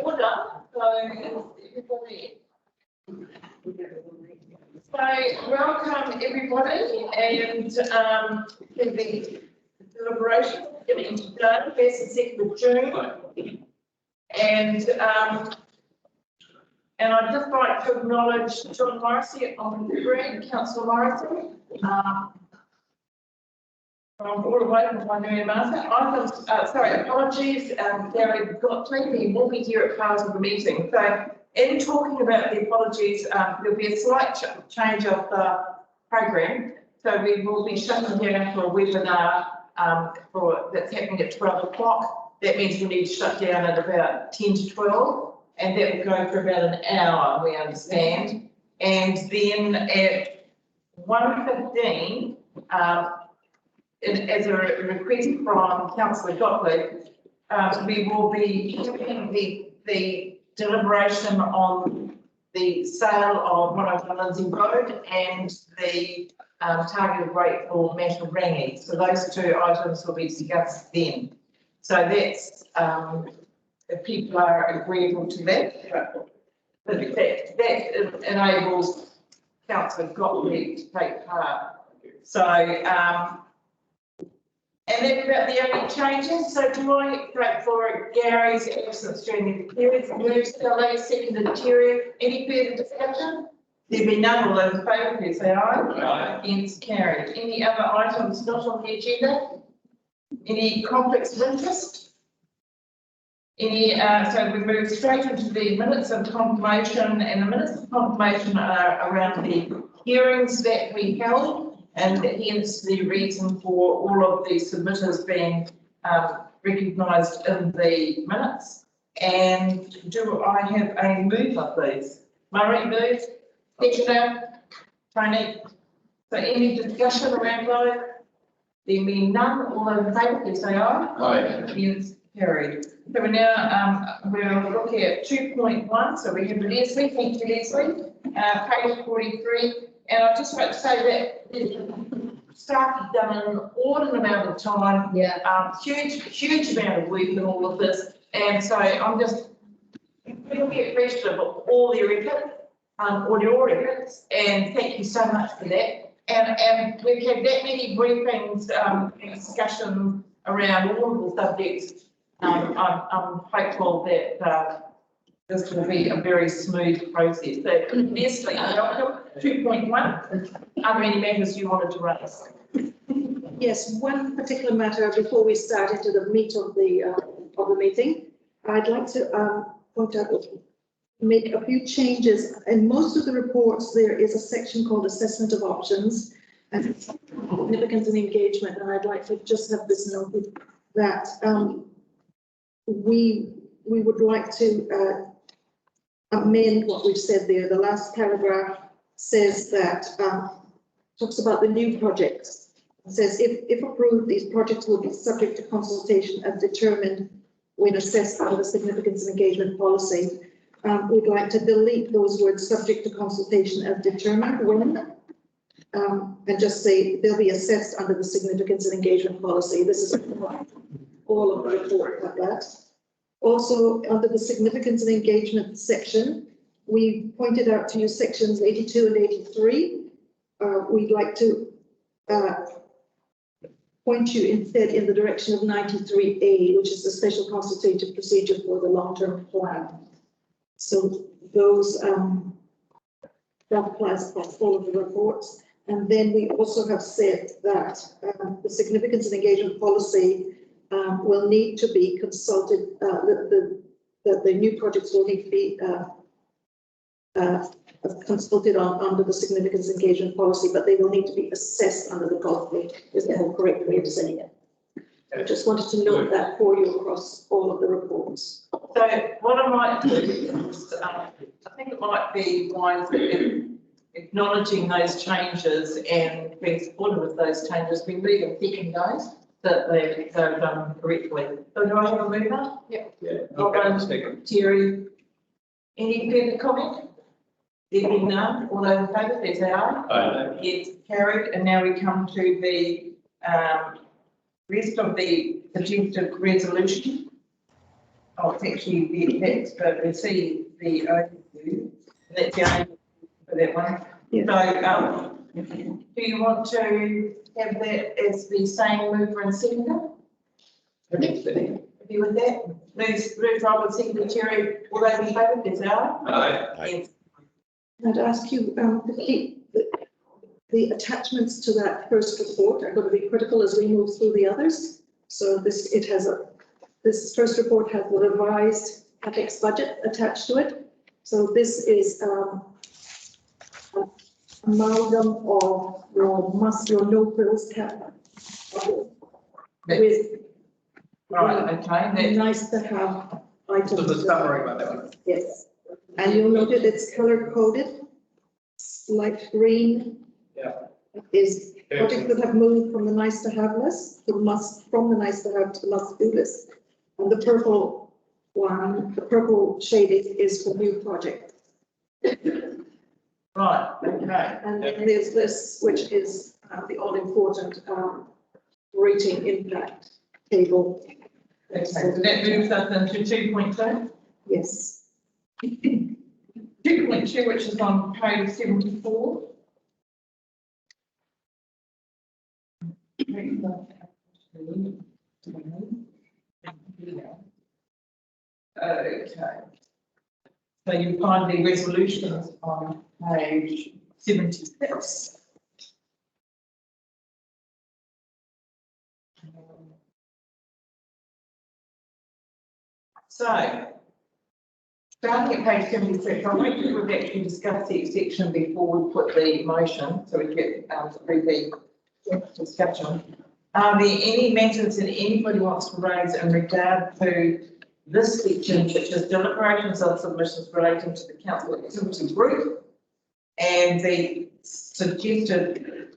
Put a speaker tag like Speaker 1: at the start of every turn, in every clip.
Speaker 1: order. So everybody. So welcome everybody, and the deliberation getting done. First and 2nd of June, and I'd just like to acknowledge John Morrissey on the screen, Councillor Morrissey. From all the way from Wainui Martha. Sorry, apologies, Gary Gottlieb, he will be here at part of the meeting. So in talking about the apologies, there'll be a slight change of the program. So we will be shutting down for a webinar that's happening at 12 o'clock. That means we need to shut down at about 10 to 12, and that will go for about an hour, we understand. And then at 1:15, as a request from Councillor Gottlieb, we will be having the deliberation on the sale of 101 Lindsay Road and the targeted rate for Matarangi. So those two items will be discussed then. So that's, if people are agreeable to that, that enables Councillor Gottlieb to take part. So, and then about the only changes, so do I vote for Gary's absence during the period? Moves Kelly, seconded Terry. Any further discussion? There be none. All those in favour, please say aye. Aye. Against, carried. Any other items not on the agenda? Any conflicts of interest? Any? So we move straight into the minutes of confirmation, and the minutes of confirmation are around the hearings that we held. And hence the reason for all of the submitters being recognised in the minutes. And do I have a mover, please? Murray moves. Petula, Tony. So any discussion around those? There being none, all those in favour, please say aye.
Speaker 2: Aye.
Speaker 1: Against, carried. So we're now we're looking at 2.1. So we have Leslie. Thank you, Leslie. Page 43. And I'd just like to say that staff have done an inordinate amount of time, huge amount of work in all of this. And so I'm just really appreciative of all their effort, all your efforts, and thank you so much for that. And we've had that many briefings and discussions around all of the subjects. I'm hopeful that this will be a very smooth process. So, Leslie, welcome. 2.1. Are there any matters you wanted to raise?
Speaker 3: Yes, one particular matter before we start into the meat of the meeting. I'd like to point out, make a few changes. In most of the reports, there is a section called Assessment of Options and Significance and Engagement, and I'd like to just have this noted that we would like to amend what we've said there. The last paragraph says that, talks about the new projects. It says, if approved, these projects will be subject to consultation as determined when assessed under the significance and engagement policy. We'd like to delete those words subject to consultation as determined when, and just say they'll be assessed under the significance and engagement policy. This is all of the report like that. Also, under the significance and engagement section, we pointed out to you sections 82 and 83. We'd like to point you instead in the direction of 93A, which is the special consultative procedure for the long-term plan. So those that applies across all of the reports. And then we also have said that the significance and engagement policy will need to be consulted, the new projects will need to be consulted on under the significance engagement policy, but they will need to be assessed under the policy, is the whole correct way of saying it. I just wanted to note that for you across all of the reports.
Speaker 1: So what I might do is, I think it might be wise in acknowledging those changes and being supportive of those changes, we move and second those, that they're done correctly. So do I have a mover? Yep. Yeah. Terry, any further comment? There being none, all those in favour, please say aye. Aye. It's carried, and now we come to the rest of the suggested resolution. Oh, it's actually that's but receive the overview. That's the only for that one.
Speaker 3: Yeah.
Speaker 1: So, do you want to have that as the same mover and seconder? Happy with that? Lose Robert, secretary, all those in favour, please say aye. Yes.
Speaker 3: I'd ask you, the attachments to that first report are going to be critical as we move through the others. So this first report has the revised CapEx budget attached to it. So this is amalgam of your no frills cap with
Speaker 1: Right, okay,
Speaker 3: nice to have items.
Speaker 2: So the summary about that one.
Speaker 3: Yes, and you'll note that it's color coded, light green.
Speaker 2: Yeah.
Speaker 3: Is projects that have moved from the nice to have list to the must, from the nice to have to the must do list. And the purple one, the purple shading is for new project.
Speaker 1: right, okay.
Speaker 3: And then there's this, which is the all important rating impact table.
Speaker 1: Okay, so that moves us into 2.2.
Speaker 3: Yes.
Speaker 1: 2.2, which is on page 74. Okay. So you find the resolutions on page 76. So, starting at page 76, I want you to actually discuss each section before we put the motion, so we get through the discussion. Are there any matters that anybody wants to raise in regard to this section, which is deliberations of submissions relating to the council activity group and the suggested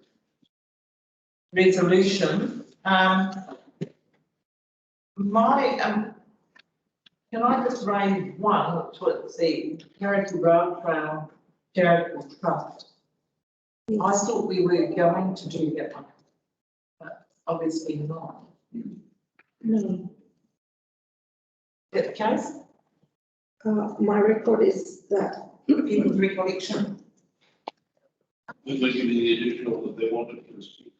Speaker 1: resolution? Can I just raise one, which was the Charity Road Trail Charitable Trust? I thought we were going to do that one, but obviously not.
Speaker 3: No.
Speaker 1: Is that the case?
Speaker 3: My record is that.
Speaker 1: In recollection?
Speaker 4: We're giving the additional that they wanted to see.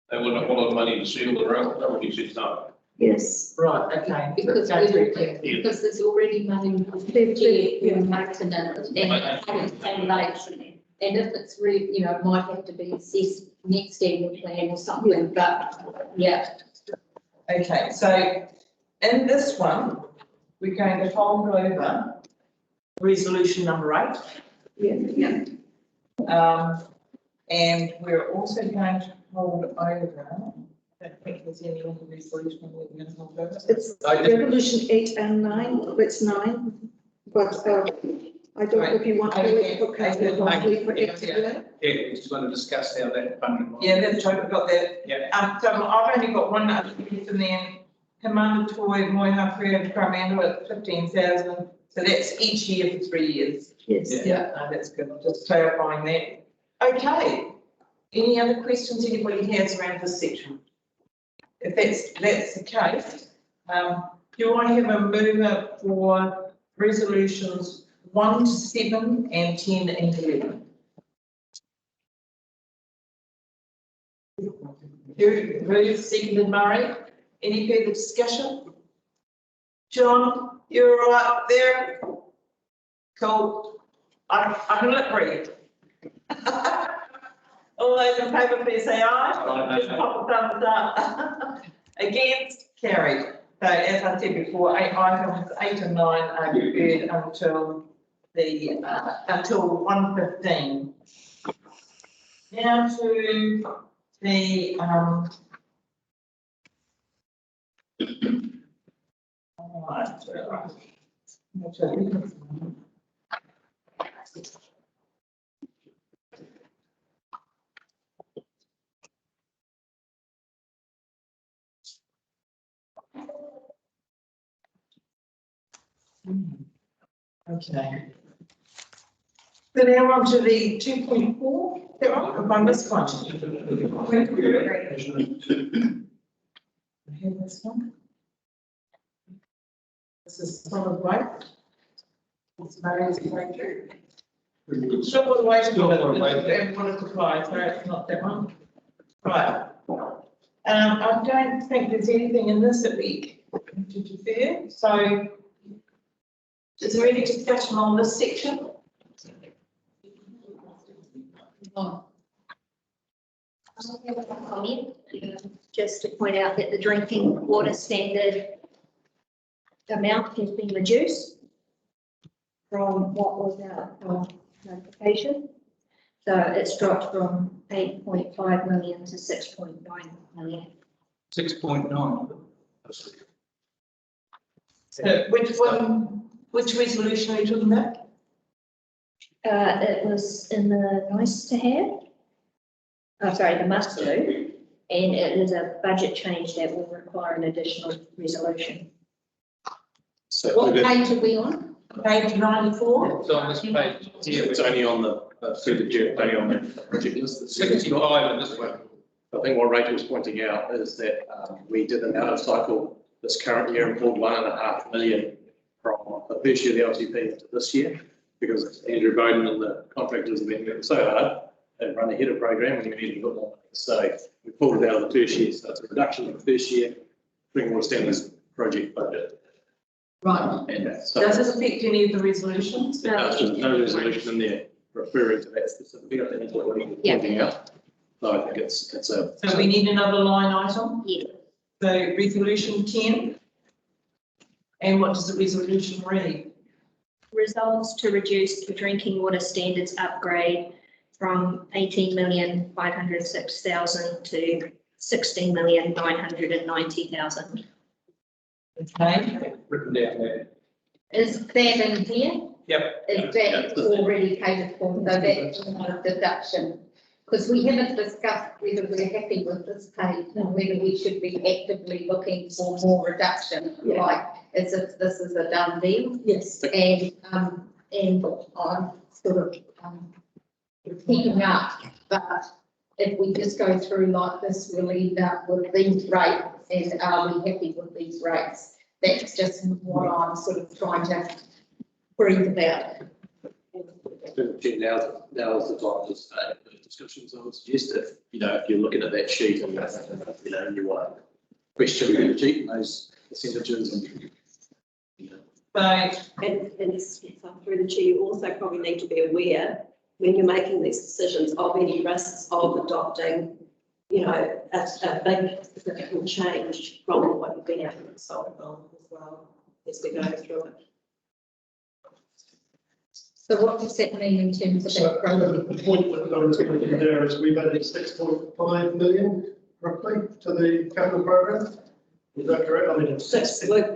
Speaker 4: They would not want the money to seal the road, that would be six times.
Speaker 3: Yes.
Speaker 1: Right, okay.
Speaker 5: Because there's already money in maintenance and lakes, and if it's really, you know, it might have to be assessed next annual plan or something, but yeah.
Speaker 1: Okay, so in this one, we're going to hold over resolution number 8.
Speaker 3: Yeah.
Speaker 1: And we're also going to hold over, I don't think there's any other resolution we're going to hold over.
Speaker 3: It's resolution 8 and 9, it's 9, but I don't know if you want to wait for council for it to do that.
Speaker 2: Yeah, we just want to discuss how that funding.
Speaker 1: Yeah, that's right, we've got that.
Speaker 2: Yeah.
Speaker 1: So I've only got one other piece and then Commander Toy, Moira Fred, Coromandel at 15,000. So that's each year for 3 years.
Speaker 3: Yes.
Speaker 1: Yeah, no, that's good. Just clarifying that. Okay. Any other questions anybody has around this section? If that's the case, do I have a mover for resolutions 1 to 7 and 10 and 11? Moved, seconded, Murray. Any further discussion? John, you're right there. Cool. I'm going to read. All those in favour, please say aye. Just pop a thumbs up. Against, carried. So as I said before, items 8 and 9 are deferred until the until 1:15. Now to the okay. So now on to the 2.4. There are, if I missed one. have this one. This is solid waste. It's various nature. Stormwater waste and water supply, so it's not that one. Right. I don't think there's anything in this that we can interfere, so is there any discussion on this section?
Speaker 5: I have a comment, just to point out that the drinking water standard amount has been reduced from what was our notification. So it's dropped from 8.5 million to 6.9 million.
Speaker 2: 6.9.
Speaker 1: So which resolution are you talking about?
Speaker 5: It was in the nice to have, sorry, the must do, and it is a budget change that will require an additional resolution.
Speaker 4: So
Speaker 5: What page are we on?
Speaker 1: Page 94?
Speaker 2: It's on this page here.
Speaker 4: it's only on the, through the June, only on the project list. It's
Speaker 2: 65 in this one.
Speaker 4: I think what Rachel was pointing out is that we did an out of cycle this current year and pulled 1.5 million from the first year of the LTP into this year, because Andrew Bowden and the contractors have been working so hard and run ahead of program and we needed a bit more money. So we pulled it out of the first year, so it's a reduction in the first year, drinking water standards project budget.
Speaker 5: Right.
Speaker 4: And so
Speaker 1: Does this affect any of the resolutions?
Speaker 4: there's no resolution in there referring to that specifically. I think that's what we're pointing out. So I think it's a.
Speaker 1: So we need another line item?
Speaker 5: Yeah.
Speaker 1: So resolution 10. And what does the resolution read?
Speaker 5: Resolves to reduce the drinking water standards upgrade from 18,506,000 to 16,990,000.
Speaker 1: Okay.
Speaker 2: Written down there.
Speaker 5: Is that in here?
Speaker 2: Yep.
Speaker 5: Is that already catered for, so that's not a deduction? Because we haven't discussed whether we're happy with this page and whether we should be actively looking for more reduction, like as if this is a done deal.
Speaker 3: Yes.
Speaker 5: And I'm sort of keeping up, but if we just go through like this, we'll end up with these rates, and are we happy with these rates? That's just what I'm sort of trying to breathe about.
Speaker 4: Now is the time to start those discussions. I would suggest if you're looking at that sheet and, you want to question the sheet and those percentages and,
Speaker 1: Right.
Speaker 6: And through the chair, you also probably need to be aware when you're making these decisions of any risks of adopting, a big significant change from what you've been able to consult on as well as we go through it.
Speaker 5: So what does that mean in terms of
Speaker 7: So
Speaker 5: that program?
Speaker 7: the point that I was making there is we've added 6.5 million roughly to the capital program. Is that correct? I mean, it's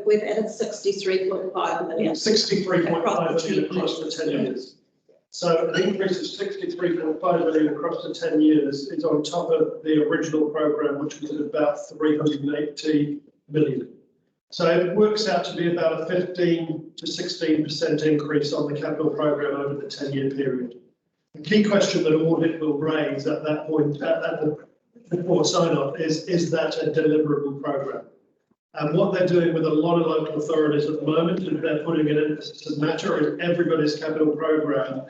Speaker 6: We've added 63.5 million.
Speaker 7: 63.5 million across the 10 years. So an increase of 63.5 million across the 10 years is on top of the original program, which was at about 380 million. So it works out to be about a 15 to 16% increase on the capital program over the 10-year period. The key question that audit will raise at that point, before sign-off, is that a deliverable program? And what they're doing with a lot of local authorities at the moment is they're putting an emphasis to the matter in everybody's capital program,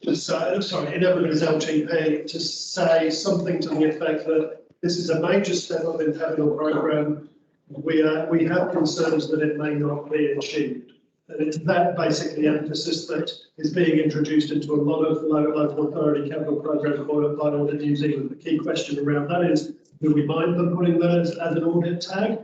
Speaker 7: in everybody's LTP, to say something to the effect that this is a major step up in capital program. We have concerns that it may not be achieved. And it's that basically emphasis that is being introduced into a lot of local authority capital programs by Audit New Zealand. The key question around that is, do we mind them putting that as an audit tag?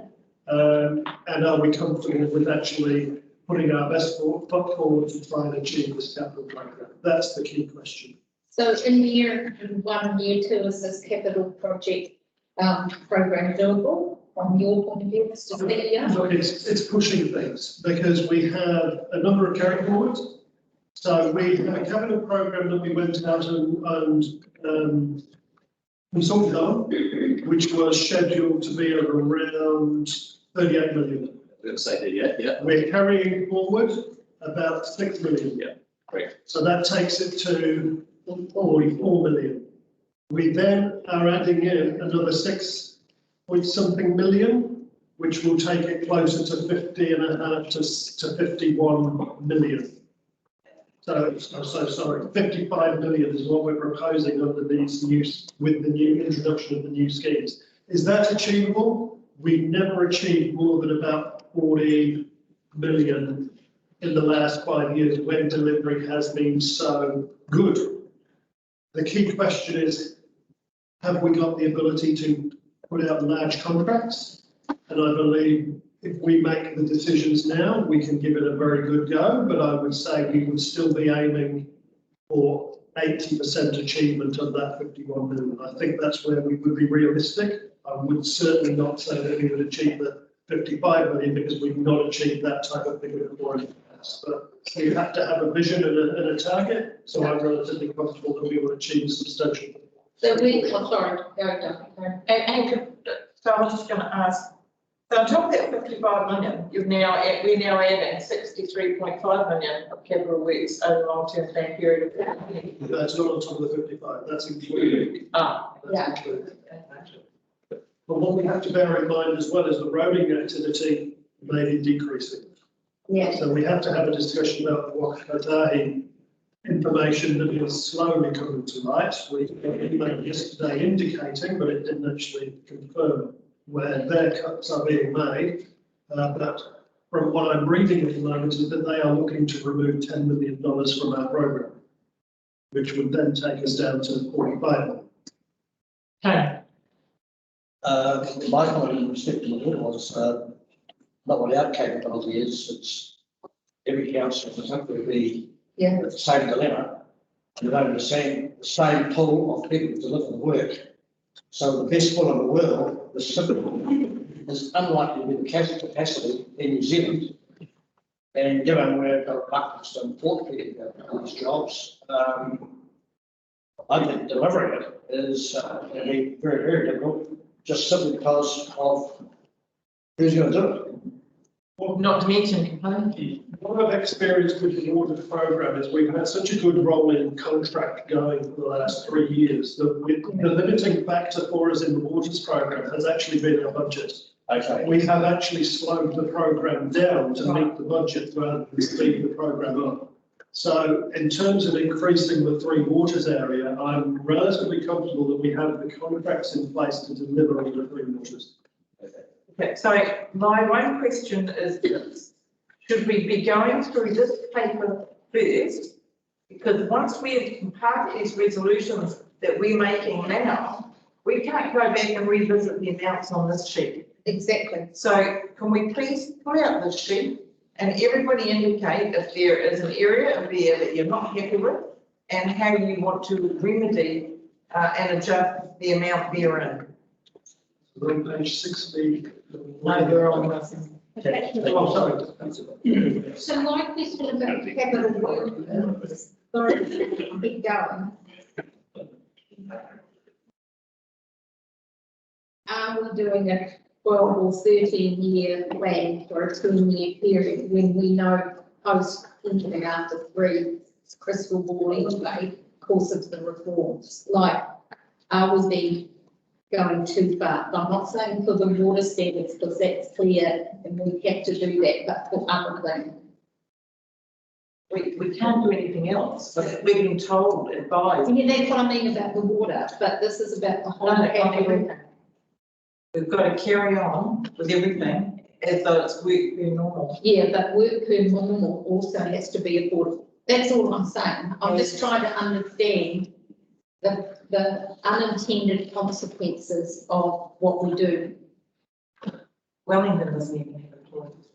Speaker 7: And are we comfortable with actually putting our best foot forward to try and achieve this capital program? That's the key question.
Speaker 5: So in year 1 and year 2, is this capital project program doable from your point of view, Mr. Speaker?
Speaker 7: Look, it's pushing things because we have a number of carry forwards. So we have a capital program that we went out and consulted on, which was scheduled to be of around 38 million.
Speaker 4: I'm going to say that, yeah.
Speaker 7: We're carrying forward about 6 million.
Speaker 4: Yeah, great.
Speaker 7: So that takes it to 44 million. We then are adding in another 6 point something million which will take it closer to 50.5 to 51 million. So, I'm so sorry, 55 million is what we're proposing under these with the new introduction of the new schemes. Is that achievable? We never achieved more than about 40 million in the last 5 years when delivery has been so good. The key question is, have we got the ability to put out large contracts? And I believe if we make the decisions now, we can give it a very good go, but I would say we would still be aiming for 80% achievement of that 51 million. I think that's where we would be realistic. I would certainly not say that we would achieve the 55 million because we've not achieved that type of figure before in the past. But you have to have a vision and a target, so I'm relatively comfortable that we will achieve substantial.
Speaker 5: So sorry, go down.
Speaker 1: So I was just going to ask, so on top of that 55 million, we're now adding 63.5 million of capital works over a long-term plan period.
Speaker 7: That's not on top of the 55, that's included.
Speaker 5: Yeah.
Speaker 7: But what we have to bear in mind as well is the roading activity may be decreasing.
Speaker 5: Yeah.
Speaker 7: So we have to have a discussion about what Qatahi information that is slowly coming to light. We emailed yesterday indicating, but it didn't actually confirm where their cuts are being made. But from what I'm reading at the moment is that they are looking to remove $10 million from our program, which would then take us down to 45 million.
Speaker 1: Okay.
Speaker 8: My point in respect to the bill was not what our capability is. It's every council has to be the same dilemma. And they're the same pool of people to deliver the work. So the best pool in the world, the civil, is unlikely to be the capacity in New Zealand. And given we've got buckets and port people on these jobs, I think delivering it is going to be very, very difficult, just simply because of who's going to do it.
Speaker 1: Well, not to mention complaining.
Speaker 7: What I've experienced with the water program is we've had such a good rolling contract going for the last 3 years that the limiting factor for us in the waters program has actually been our budget.
Speaker 8: Okay.
Speaker 7: We have actually slowed the program down to meet the budget rather than speed the program up. So in terms of increasing the Three Waters area, I'm relatively comfortable that we have the contracts in place to deliver on the Three Waters.
Speaker 1: Okay, so my one question is this: should we be going through this paper first? Because once we've passed these resolutions that we're making now, we can't go back and revisit the amounts on this sheet.
Speaker 5: Exactly.
Speaker 1: So can we please pull out this sheet and everybody indicate if there is an area there that you're not happy with and how you want to remedy and adjust the amount therein?
Speaker 7: We're on page 60.
Speaker 1: No, we're on this.
Speaker 7: Oh, sorry.
Speaker 5: So my question about capital work, sorry, keep going. Are we doing a 12 or 13 year plan for a 10-year period when we know post thinking after 3 crystal ball anyway, course of the reforms? Like, are we being going too far? I'm not saying for the water standards because that's clear and we have to do that, but for other things.
Speaker 1: We can't do anything else, but we've been told, advised.
Speaker 5: Yeah, that's what I mean about the water, but this is about the whole
Speaker 1: No, not
Speaker 5: capital.
Speaker 1: everything. We've got to carry on with everything as though it's work per normal.
Speaker 5: Yeah, but work per normal also has to be affordable. That's all I'm saying. I'm just trying to understand the unintended consequences of what we do.
Speaker 1: Wellington doesn't even have a toilet.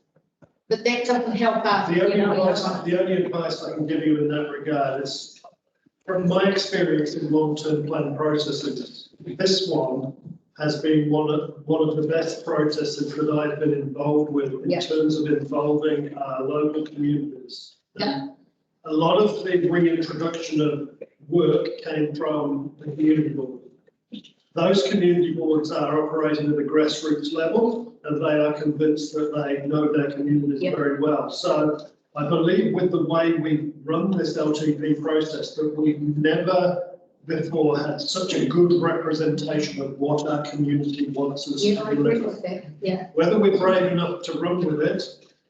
Speaker 5: But that doesn't help us,
Speaker 7: The
Speaker 5: you know.
Speaker 7: only advice I can give you in that regard is, from my experience in long-term plan processes, this one has been one of the best processes that I've been involved with in terms of involving our local communities.
Speaker 5: Yeah.
Speaker 7: A lot of the reintroduction of work came from the community board. Those community boards are operating at a grassroots level and they are convinced that they know their communities very well. So I believe with the way we run this LTP process that we've never before had such a good representation of what our community wants us to
Speaker 5: Yeah, I agree
Speaker 7: deliver.
Speaker 5: with that, yeah.
Speaker 7: Whether we're brave enough to run with it,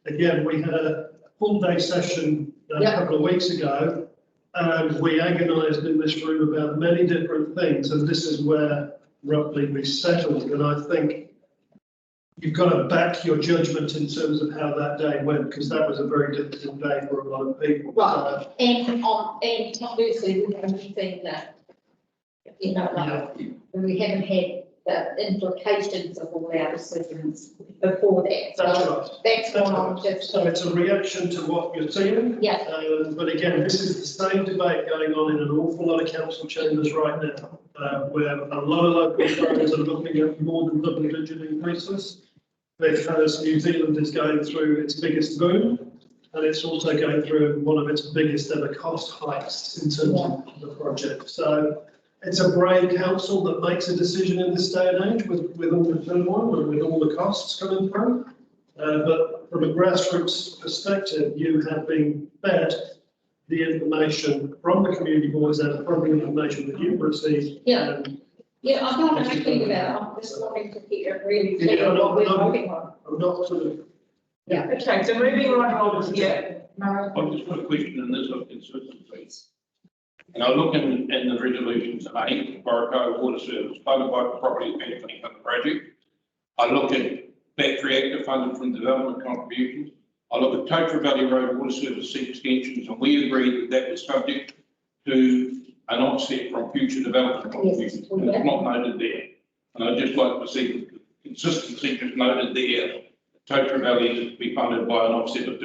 Speaker 7: again, we had a full day session a
Speaker 5: Yeah.
Speaker 7: couple of weeks ago, and we agonised in this room about many different things, and this is where roughly we settled. And I think you've got to back your judgment in terms of how that day went, because that was a very difficult day for a lot of people.
Speaker 5: Right. And obviously we haven't seen that, you know, like, we haven't had the implications of all our decisions before that.
Speaker 7: That's
Speaker 5: So
Speaker 7: right.
Speaker 5: that's what I'm just,
Speaker 7: So it's a reaction to what you're seeing.
Speaker 5: yeah,
Speaker 7: But again, this is the same debate going on in an awful lot of council chambers right now, where a lot of local authorities are looking at more than double-digit increases. Because New Zealand is going through its biggest boom, and it's also going through one of its biggest ever cost hikes in terms of the project. So it's a brave council that makes a decision in this day and age with all the turmoil and with all the costs coming through. But from a grassroots perspective, you have been fed the information from the community boards and from the information that you've received.
Speaker 5: Yeah.
Speaker 7: And
Speaker 5: yeah, I'm not asking about it, I'm just wanting to get it really
Speaker 7: Yeah,
Speaker 5: clear what we're
Speaker 7: no.
Speaker 5: working on.
Speaker 7: I'm not sort of,
Speaker 1: Okay, so moving right on, yeah. No.
Speaker 2: I've just got a question in this of consistency. And I look in the resolutions, A, Borrowco Water Service, funded by property benefiting from the project. I look at battery active funded from development contributions. I look at Totra Valley Road Water Service seat extensions, and we agreed that that was subject to an offset from future development contributions. And it's not noted there. And I'd just like to see the consistency just noted there. Totra Valley is to be funded by an offset of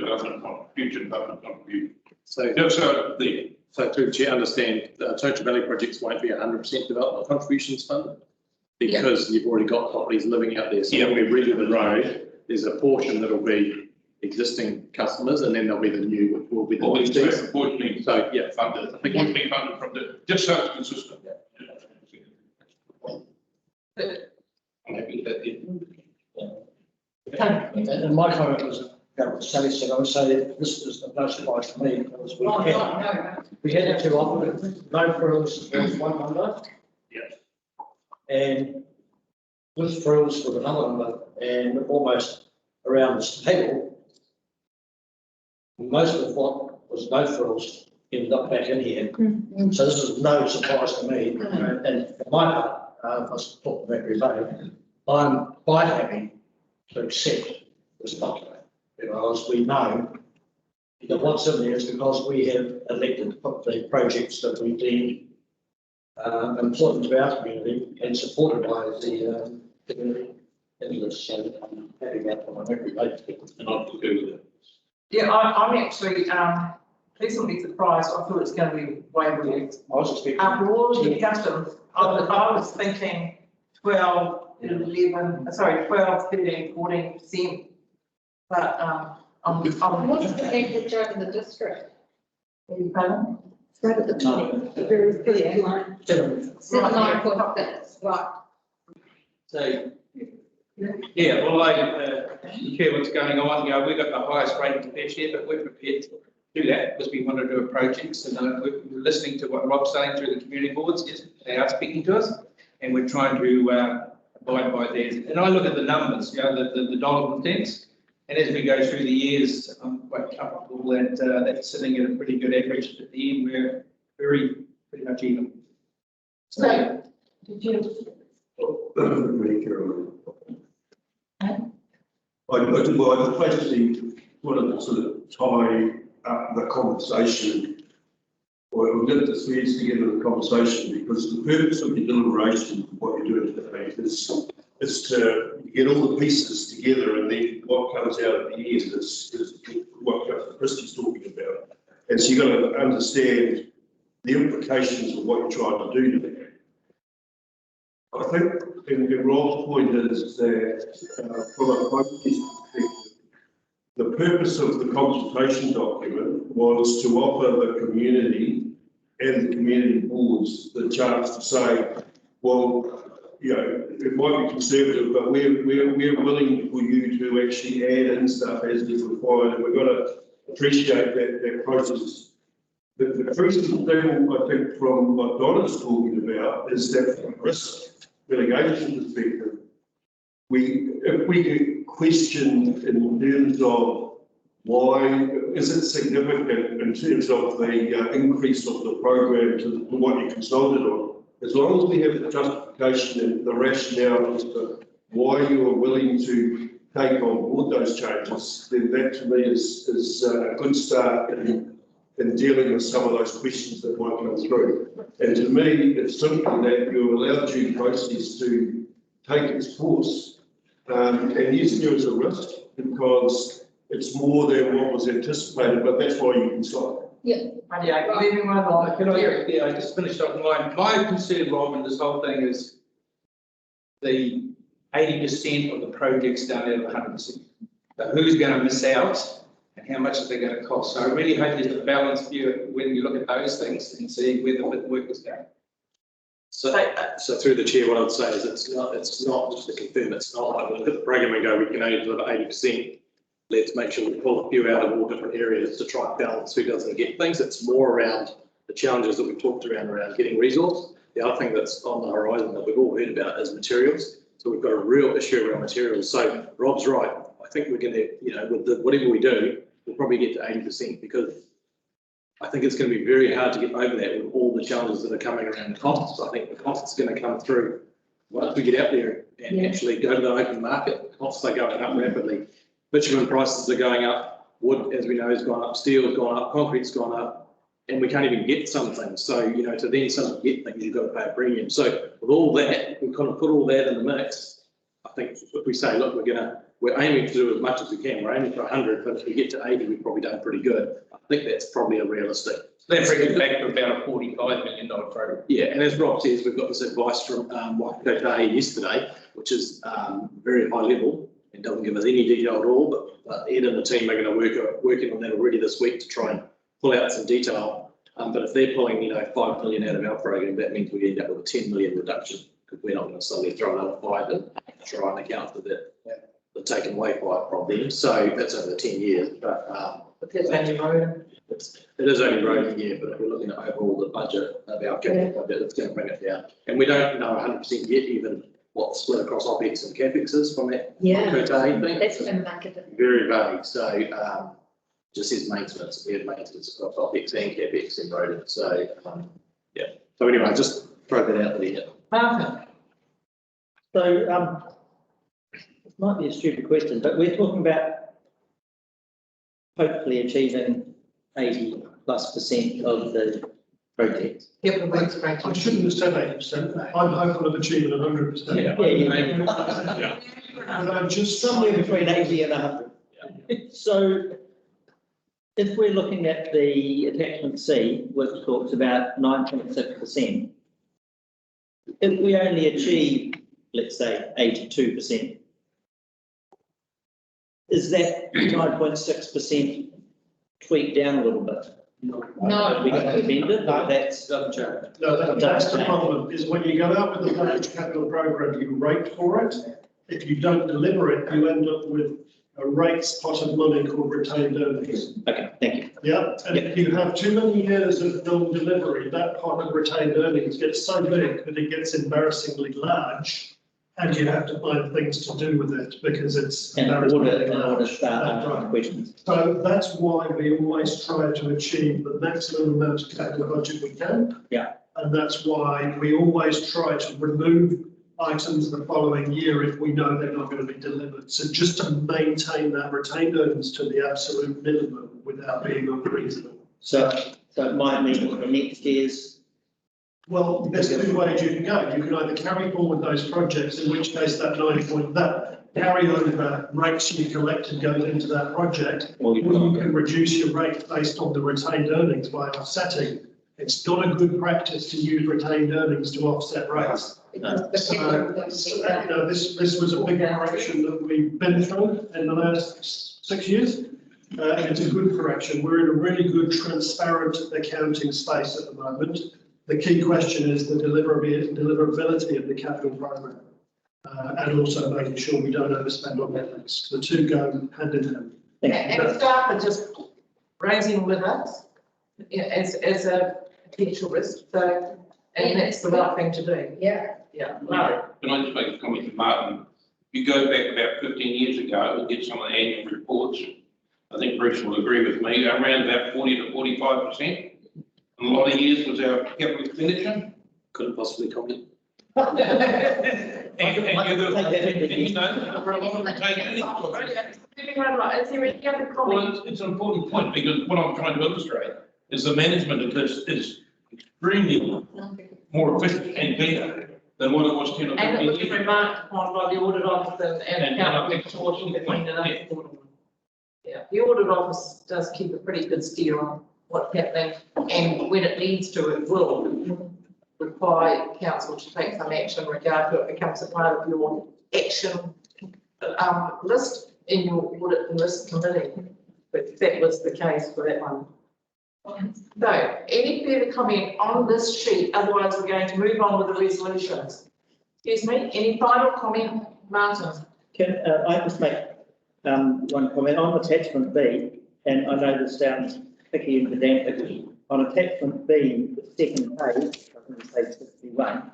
Speaker 2: future development contributions.
Speaker 4: So,
Speaker 2: Just so there.
Speaker 4: so to Chair, understand, Totra Valley projects won't be 100% development contributions funded because you've already got properties living out there. So when we redo the road, there's a portion that'll be existing customers, and then there'll be the new, which will be the
Speaker 2: Or
Speaker 4: new.
Speaker 2: unfortunately,
Speaker 4: So, yeah,
Speaker 2: funded, I think it would be funded from the, just so it's consistent. I'm happy with that, yeah.
Speaker 8: And my comment was, what Sally said, I would say that this is no surprise to me, because
Speaker 5: Oh, no,
Speaker 8: we had it too often, no frills was one number.
Speaker 2: Yes.
Speaker 8: And with frills was another number, and almost around this table, most of what was no frills ended up back in here. So this is no surprise to me. And for my part, I was talking about every day, I'm quite happy to accept this document, because we know that what's in there is because we have elected to put the projects that we deem important to our community and supported by the community into this. So I'm happy about what I'm every day.
Speaker 2: And I'll agree with that.
Speaker 1: Yeah, I'm actually pleasantly surprised. I thought it was going to be way less.
Speaker 8: I was expecting.
Speaker 1: After all the discussions, I was thinking 12, 13, 14%. But
Speaker 5: What's the average over the district?
Speaker 1: pardon?
Speaker 3: it's right at the top, the very first line.
Speaker 5: 79.6, right.
Speaker 9: So, yeah, well, you care what's going on, we've got the highest rating fair share, but we're prepared to do that because we want to do a project. And we're listening to what Rob's saying through the community boards. Yes, they are speaking to us, and we're trying to abide by theirs. And I look at the numbers, the dollars and cents. And as we go through the years, I'm quite comfortable that that's sitting at a pretty good average. At the end, we're pretty much even.
Speaker 1: So, did you?
Speaker 10: I basically wanted to sort of tie up the conversation, or get the threads together in the conversation, because the purpose of the deliberation, what you're doing today, is to get all the pieces together, and then what comes out at the end is what Christy's talking about. And so you've got to understand the implications of what you're trying to do there. I think, and Rob's point is that from a focus perspective, the purpose of the consultation document was to offer the community and the community boards the chance to say, well, it might be conservative, but we're willing for you to actually add in stuff as is required, and we've got to appreciate that process. The crucial thing, I think, from what Donna's talking about is that from a risk mitigation perspective, if we get questioned in terms of why, is it significant in terms of the increase of the program to what you consulted on, as long as we have the justification and the rationale as to why you are willing to take on board those changes, then that to me is a good start in dealing with some of those questions that might come through. And to me, it's simply that you allow due process to take its course. And yes, there is a risk because it's more than what was anticipated, but that's why you consult.
Speaker 1: Yeah, moving right on.
Speaker 9: Can I just finished off my concern, Rob, in this whole thing is the 80% of the projects down there of 100%. So who's going to miss out and how much is it going to cost? So I really hope there's a balanced view when you look at those things and see where the work is going.
Speaker 4: So through the chair, what I would say is it's not just to confirm, it's not like we look at the program and go, we can only deliver 80%. Let's make sure we pull a few out of all different areas to try and balance who doesn't get things. It's more around the challenges that we've talked around getting resource. The other thing that's on the horizon that we've all heard about is materials. So we've got a real issue around materials. So Rob's right. I think we're going to, with whatever we do, we'll probably get to 80% because I think it's going to be very hard to get over that with all the challenges that are coming around the costs. I think the costs are going to come through once we get out there and actually go to the open market. Costs are going up rapidly. Bitumen prices are going up. Wood, as we know, has gone up. Steel has gone up. Concrete's gone up. And we can't even get some things. So, to then suddenly get things, you've got to pay a premium. So with all that, we kind of put all that in the mix. I think if we say, look, we're aiming to do as much as we can. We're aiming for 100, but if we get to 80, we've probably done pretty good. I think that's probably a realistic.
Speaker 9: That brings it back to about a $45 million program.
Speaker 4: Yeah, and as Rob says, we've got this advice from Waikato yesterday, which is very high level and doesn't give us any detail at all, but Ed and the team are going to working on that already this week to try and pull out some detail. But if they're pulling, 5 million out of our program, that means we end up with a 10 million reduction because we're not going to suddenly throw another 5 in to try and account for the taken away 5 from them. So that's over 10 years. But
Speaker 1: It's only road.
Speaker 4: it is only road a year, but if we're looking at overall the budget of our capital budget, it's going to bring it down. And we don't know 100% yet even what the split across OPEX and CAPEX is from that thing.
Speaker 5: That's going to make it.
Speaker 4: Very vague. So just says maintenance. We have maintenance across OPEX and CAPEX and road. So So anyway, just throw that out there.
Speaker 1: Martin.
Speaker 11: So it might be a stupid question, but we're talking about hopefully achieving 80+% of the project.
Speaker 1: Yeah, but
Speaker 7: I shouldn't have said 80%. I'm hopeful of achieving 100%.
Speaker 11: Yeah.
Speaker 7: And I'm just
Speaker 11: Somewhere between 80 and 100. So if we're looking at the attachment C, which talks about 9.6%, if we only achieve, let's say, 82%, is that 9.6% tweaked down a little bit?
Speaker 1: No.
Speaker 11: We got amended, no, that's.
Speaker 9: Doesn't change.
Speaker 7: No, that's the problem, is when you go out with the managed capital program, you rate for it. If you don't deliver it, you end up with a rates pot of money called retained earnings.
Speaker 11: Okay, thank you.
Speaker 7: Yeah, and if you have too many years of non-delivery, that pot of retained earnings gets so big that it gets embarrassingly large. And you have to find things to do with it because it's embarrassingly large.
Speaker 11: Questions.
Speaker 7: So that's why we always try to achieve the maximum amount of capital budget we can.
Speaker 11: Yeah.
Speaker 7: And that's why we always try to remove items the following year if we know they're not going to be delivered. So just to maintain that retained earnings to the absolute minimum without being unreasonable.
Speaker 11: So it might mean for next year's.
Speaker 7: Well, there's two ways you can go. You can either carry forward those projects, in which case that carry over rates you collected goes into that project, or you can reduce your rate based on the retained earnings by offsetting. It's not a good practice to use retained earnings to offset rates. So, this was a big correction that we've been through in the last 6 years. And it's a good correction. We're in a really good, transparent accounting space at the moment. The key question is the deliverability of the capital program, and also making sure we don't overspend on ethics. The two go hand in hand.
Speaker 1: And staff are just raising with us as a potential risk, so, and that's the right thing to do.
Speaker 5: Yeah.
Speaker 1: Yeah, no.
Speaker 2: Can I just make a comment to Martin? You go back about 15 years ago and get some of the annual reports. I think Bruce will agree with me, around about 40 to 45%. A lot of years was our capital expenditure.
Speaker 4: Couldn't possibly comment.
Speaker 2: And you know, for a lot of it, take it into
Speaker 1: Is there any other comment?
Speaker 2: Well, it's an important point because what I'm trying to illustrate is the management of this is extremely more efficient and better than what it was 10 or 15
Speaker 1: And it was
Speaker 2: years ago.
Speaker 1: remarked upon by the audit officer and
Speaker 2: And I
Speaker 1: accountant
Speaker 2: think-
Speaker 1: reporting between the Yeah, the audit office does keep a pretty good steer on what's happening, and when it needs to, it will require council to take some action regarding it becomes a part of your action list in your audit and risk committee. But that was the case for that one. So, any further comment on this sheet? Otherwise, we're going to move on with the resolutions. Excuse me, any final comment, Martin?
Speaker 11: Can I just make one comment on attachment B, and I know this sounds picky and pedantic. On attachment B, the second page, I think it's page 61,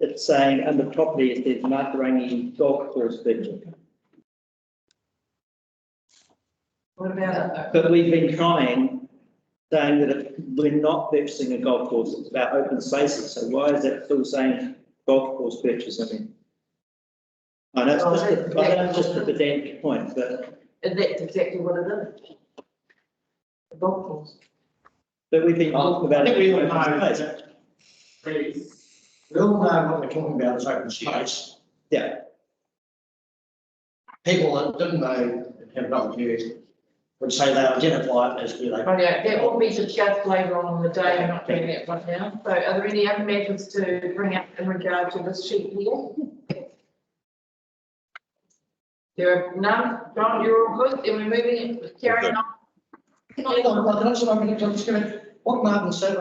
Speaker 11: it's saying under property it says Matarangi Golf Course purchase.
Speaker 1: What about it?
Speaker 11: But we've been trying, saying that we're not purchasing a golf course, it's about open spaces, so why is that still saying golf course purchase? I mean, I know it's just a pedantic point, but.
Speaker 1: And that's exactly what it is. The golf course.
Speaker 11: But we've been talking about.
Speaker 8: I think we all
Speaker 11: it.
Speaker 8: know we all know what we're talking about is open space.
Speaker 11: Yeah.
Speaker 8: People that didn't know and have not viewed would say they identify it as where they.
Speaker 1: Oh, yeah, that will be discussed later on in the day, we're not doing that right now. So are there any other matters to bring up in regard to this sheet here? There are none. John, you're all good, then we're moving it, carrying on.
Speaker 8: What Martin said,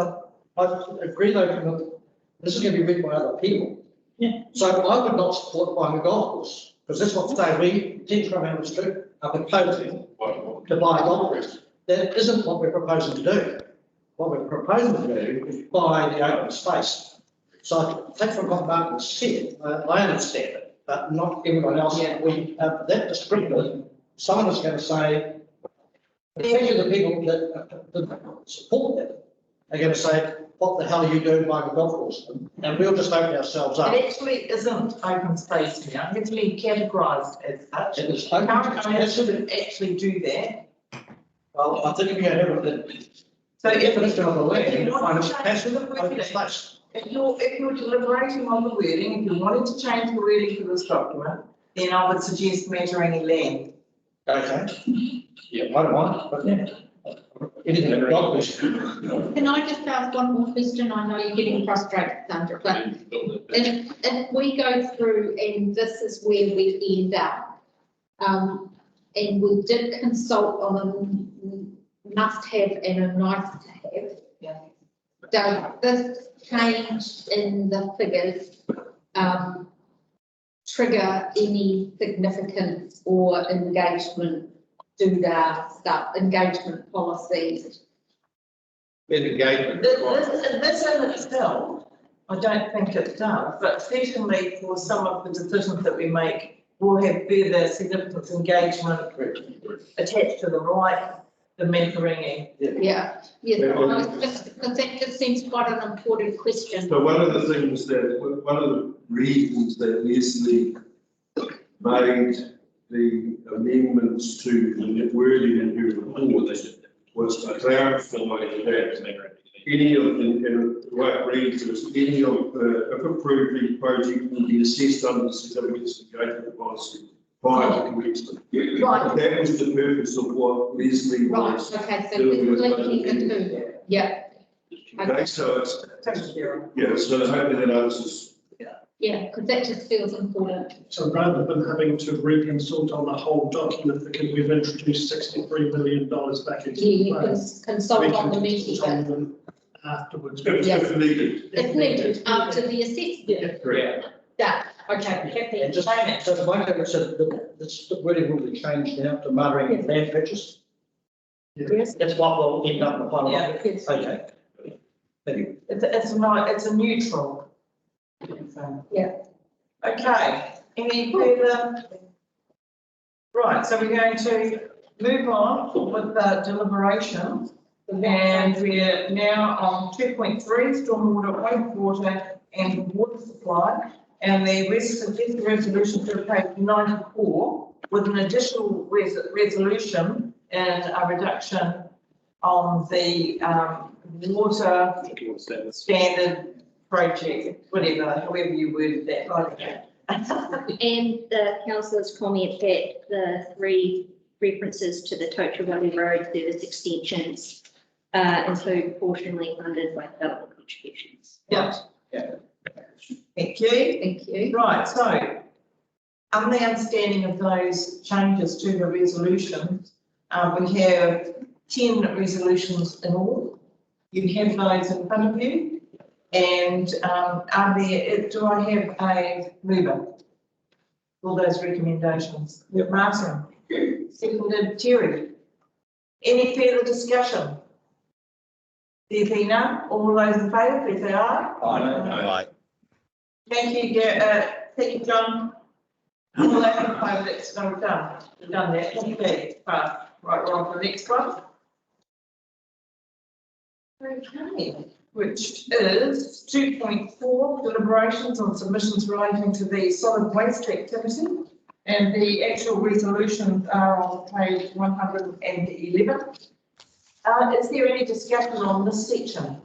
Speaker 8: I agree though, this is going to be read by other people.
Speaker 11: Yeah.
Speaker 8: So I would not support buying a golf course, because that's what today we, Thames Coromandel District, are proposing to buy a golf course. That isn't what we're proposing to do. What we're proposing to do is buy the open space. So take from what Martin said, I understand it, but not everyone else.
Speaker 1: Yeah.
Speaker 8: That description, someone is going to say, especially the people that support that, are going to say, what the hell are you doing buying a golf course? And we'll just open ourselves up.
Speaker 1: It actually isn't open space now, it's been categorised as such.
Speaker 8: It is open
Speaker 1: Current owners
Speaker 8: space.
Speaker 1: shouldn't actually do that.
Speaker 8: Well, I think if you have the
Speaker 1: So if
Speaker 8: definition of the
Speaker 1: if
Speaker 8: land,
Speaker 1: you want
Speaker 8: find
Speaker 1: to
Speaker 8: a
Speaker 1: change
Speaker 8: passive
Speaker 1: the
Speaker 8: open
Speaker 1: wording,
Speaker 8: space.
Speaker 1: if you're deliberating on the wording, if you're wanting to change the wording for this document, then I would suggest Matarangi land.
Speaker 8: Okay. Yeah, I don't mind, but yeah. Anything in golf course.
Speaker 5: Can I just ask one more question? I know you're getting frustrated, Sandra, but if we go through and this is where we end up, and we did consult on a must-have and a nice-to-have.
Speaker 1: Yeah.
Speaker 5: Does this change in the figures trigger any significance or engagement, engagement policies?
Speaker 9: With engagement.
Speaker 1: This in itself, I don't think it does, but certainly for some of the decisions that we make, will have further significance engagement attached to them, like the mentoring.
Speaker 5: Yeah, because that just seems quite an important question.
Speaker 10: So one of the things that, one of the reasons that Leslie made the amendments to the wording in her report was to clarify that any of the, and the way it reads is any of the, if approved, the project will be assessed under the certificates of engagement policy prior to commencement.
Speaker 5: Right.
Speaker 10: That was the purpose of what Leslie
Speaker 5: Right,
Speaker 10: was.
Speaker 5: okay, so
Speaker 10: doing with
Speaker 5: linking the
Speaker 10: both.
Speaker 5: two, yeah.
Speaker 10: Okay, so it's,
Speaker 1: Thank you.
Speaker 10: yeah, so hopefully that answers.
Speaker 5: Yeah, because that just feels important.
Speaker 7: So rather than having to reconsult on the whole document, because we've introduced $63 million back into
Speaker 5: Yeah,
Speaker 7: the
Speaker 5: you can
Speaker 7: plan,
Speaker 5: consult
Speaker 7: we
Speaker 5: on the
Speaker 7: can
Speaker 5: meeting.
Speaker 7: consult on them afterwards.
Speaker 10: If needed.
Speaker 5: It's needed after the assessment.
Speaker 10: Correct.
Speaker 5: That, okay,
Speaker 8: And just, so my favorite said that the wording will be changed now to Matarangi land purchase.
Speaker 1: Yes,
Speaker 8: That's what will end up in the final.
Speaker 1: Yeah.
Speaker 8: Okay. Thank you.
Speaker 1: it's a neutral.
Speaker 5: Yeah.
Speaker 1: Okay, any further? Right, so we're going to move on with the deliberation. And we're now on 2.3, stormwater, wastewater and water supply. And the resolution to page 94 with an additional resolution and a reduction on the water standard project, whatever, however you worded that, like that.
Speaker 5: And the councillor's comment that the 3 references to the Totra Valley Road service extensions include portionally funded by federal contributions.
Speaker 1: Yeah. Thank you.
Speaker 5: Thank you.
Speaker 1: Right, so on the understanding of those changes to the resolution, we have 10 resolutions in all. You have those in front of you. And do I have a mover for those recommendations? Martin, seconded Terry. Any further discussion? There be none. All those in favour, please say aye.
Speaker 8: Aye.
Speaker 1: Thank you, John. All those in favour, that's no, we've done. We've done that. Thank you. Right, we're on to the next one. Okay, which is 2.4, deliberations on submissions relating to the solid waste activity. And the actual resolutions are on page 111. Is there any discussion on this section?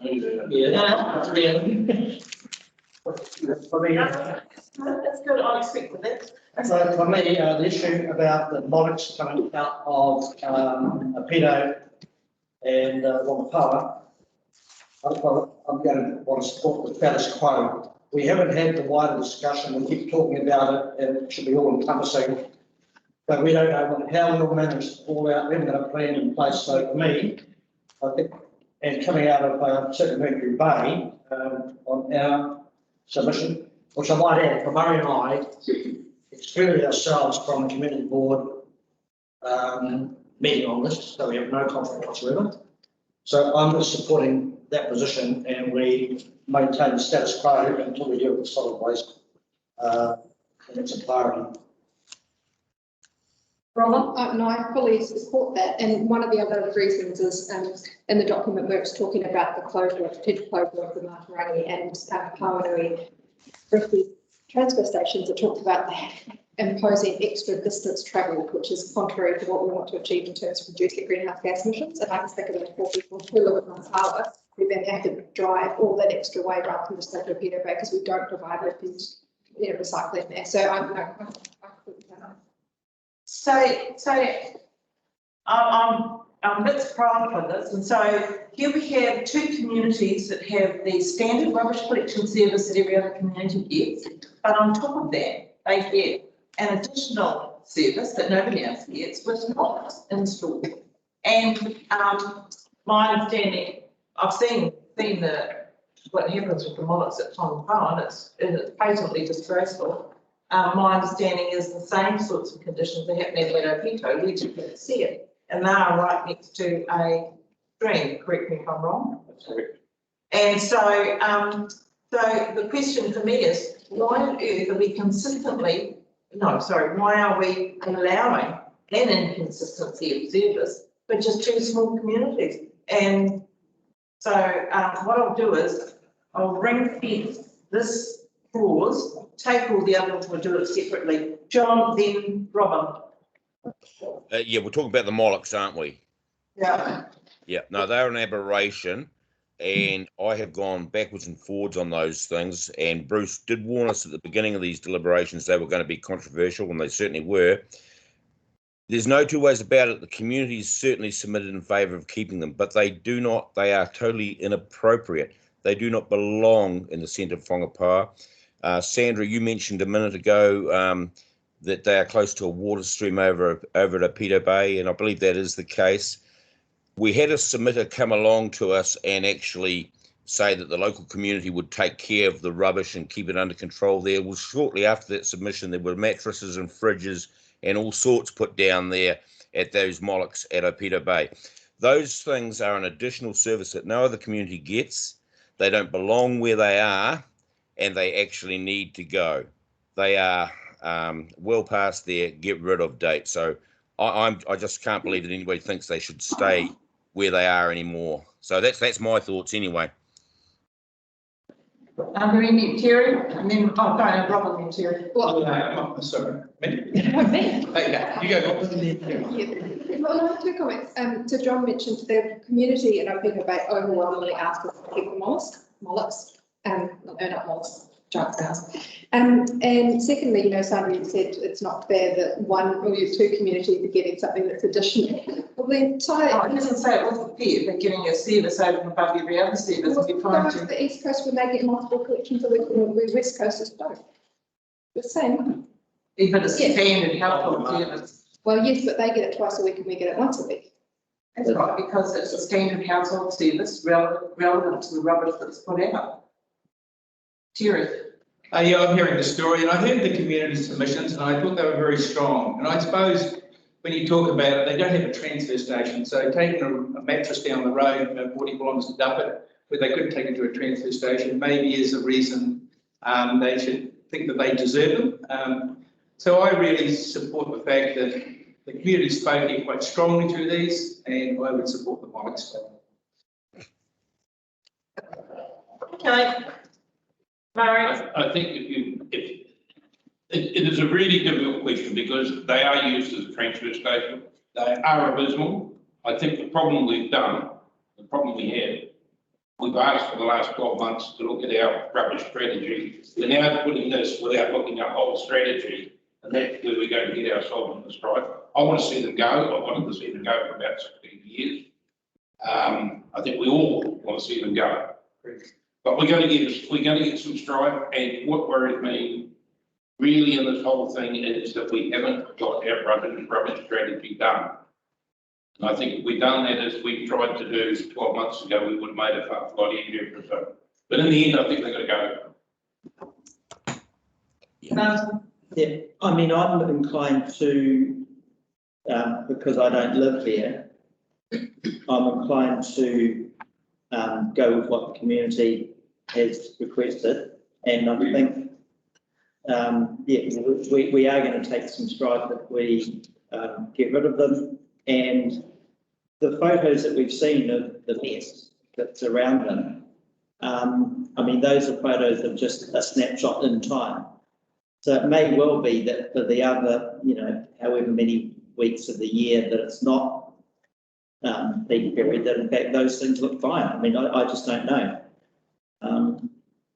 Speaker 8: Yeah. For me,
Speaker 1: That's good, I expected that.
Speaker 8: so for me, the issue about the bollocks coming out of Pedo and Wakapawa, I'm going to want to support the status quo. We haven't had the wider discussion. We keep talking about it, and it should be all encompassing. But we don't know how we'll manage to fall out. We haven't got a plan in place. So for me, I think, and coming out of certainly Mercury Bay on our submission, which I might add, for Murray and I, excluded ourselves from the committee board meeting on this, so we have no conflict whatsoever. So I'm just supporting that position, and we maintain the status quo until we deal with solid waste. And it's a priority.
Speaker 1: Roland?
Speaker 12: No, I fully support that. And one of the other reasons is in the document where it's talking about the closure, potential closure of the Matarangi and Pawanui refuse transfer stations, it talked about imposing extra distance travelled, which is contrary to what we want to achieve in terms of reducing greenhouse gas emissions. And I can think of it for people who live in Matawa, who then have to drive all that extra way rather than just go to Peter Bay because we don't provide refuse, recycling there. So I'm
Speaker 1: I'm a bit surprised by this, and so here we have 2 communities that have the standard rubbish collection service that every other community gets, but on top of that, they get an additional service that nobody else gets, which is not installed. And my understanding, I've seen what happens with the mollets at Tonga, and it's patently disgraceful. My understanding is the same sorts of conditions are happening at Opito, we just can't see it. And they are right next to a stream, correct me if I'm wrong.
Speaker 4: That's correct.
Speaker 1: And so, so the question for me is, why on earth are we why are we allowing an inconsistency of service for just 2 small communities? And so what I'll do is I'll ring fence this clause, take all the others, we'll do it separately. John, then Robin.
Speaker 13: Yeah, we're talking about the Molochs, aren't we?
Speaker 1: Yeah.
Speaker 13: Yeah, no, they're an aberration, and I have gone backwards and forwards on those things, and Bruce did warn us at the beginning of these deliberations they were going to be controversial, and they certainly were. There's no 2 ways about it. The community's certainly submitted in favour of keeping them, but they are totally inappropriate. They do not belong in the centre of Whangapā. Sandra, you mentioned a minute ago that they are close to a water stream over at Opito Bay, and I believe that is the case. We had a submitter come along to us and actually say that the local community would take care of the rubbish and keep it under control there. Well, shortly after that submission, there were mattresses and fridges and all sorts put down there, at those mollocks at Opito Bay. Those things are an additional service that no other community gets. They don't belong where they are, and they actually need to go. They are well past their get rid of date. So I just can't believe that anybody thinks they should stay where they are anymore. So that's my thoughts anyway.
Speaker 1: Are there any, Terry? And then, oh, sorry, Robin and Terry.
Speaker 9: I'm sorry. Me? Yeah, you go.
Speaker 12: Well, I have two comments. So John mentioned the community in Opito Bay overwhelmingly asked us to keep the mollocks, not mollusks, giant snails. And secondly, Sandra said it's not fair that one or two communities are getting something that's additional. Well, the entire.
Speaker 1: It doesn't say it wasn't fair. They're giving you a service over and above every other service.
Speaker 12: Well,
Speaker 1: We're trying
Speaker 12: to
Speaker 1: to.
Speaker 12: the East Coast when they get multiple collections a week, and the West Coasters don't. The same.
Speaker 1: Even a standard household service.
Speaker 12: Well, yes, but they get it twice a week and we get it once a week.
Speaker 1: That's right, because it's a standard household service relevant to the rubbish that's put out. Terry.
Speaker 9: Yeah, I'm hearing the story, and I heard the community submissions, and I thought they were very strong. And I suppose when you talk about it, they don't have a transfer station, so taking a mattress down the road, 40 kilometres to dump it, where they could take it to a transfer station, maybe is a reason they should think that they deserve them. So I really support the fact that the community spoke in quite strongly to these, and I would support the mollocks.
Speaker 1: Okay. Murray.
Speaker 2: I think if it is a really difficult question because they are used as a transfer station. They are abysmal. I think the problem we have, we've asked for the last 12 months to look at our rubbish strategy. We're now putting this without looking at whole strategy, and that's where we're going to get ourselves in the stride. I want to see them go. I wanted to see them go for about 16 years. I think we all want to see them go. But we're going to get some stride, and what worries me really in this whole thing is that we haven't got our rubbish strategy done. And I think if we'd done that as we tried to do 12 months ago, we would have made it a lot easier for us. But in the end, I think they're going to go.
Speaker 11: Yeah, I mean, I'm inclined to, because I don't live there, I'm inclined to go with what the community has requested, and I think, we are going to take some stride that we get rid of them, and the photos that we've seen of the mess that's around them, I mean, those are photos of just a snapshot in time. So it may well be that for the other, however many weeks of the year that it's not peak period, that in fact those things look fine. I mean, I just don't know.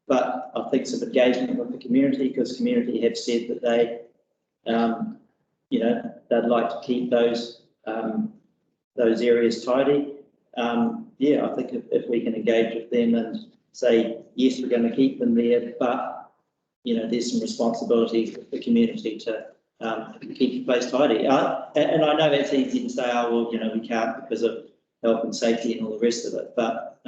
Speaker 11: But I think some engagement with the community, because community have said that they, they'd like to keep those areas tidy. I think if we can engage with them and say, yes, we're going to keep them there, but there's some responsibility for the community to keep the place tidy. And I know it's easy to say, oh, well, we can't because of health and safety and all the rest of it. But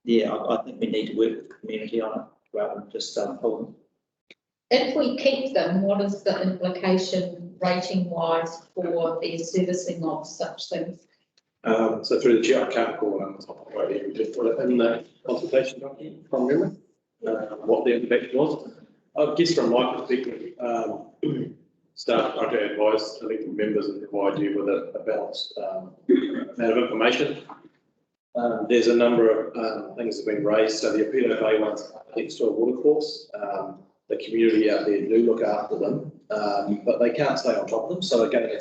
Speaker 11: I think we need to work with the community on it rather than just pull them.
Speaker 5: If we keep them, what is the implication rating wise for the servicing of such things?
Speaker 4: So through the chair, I can't call on the top of my head. We just put it in the consultation document from memory, what the impact was. I guess from my perspective, staff are to advise elected members and provide you with a balanced amount of information. There's a number of things that have been raised. So the Opito Bay one's next to a watercourse. The community out there do look after them, but they can't stay on top of them. So again,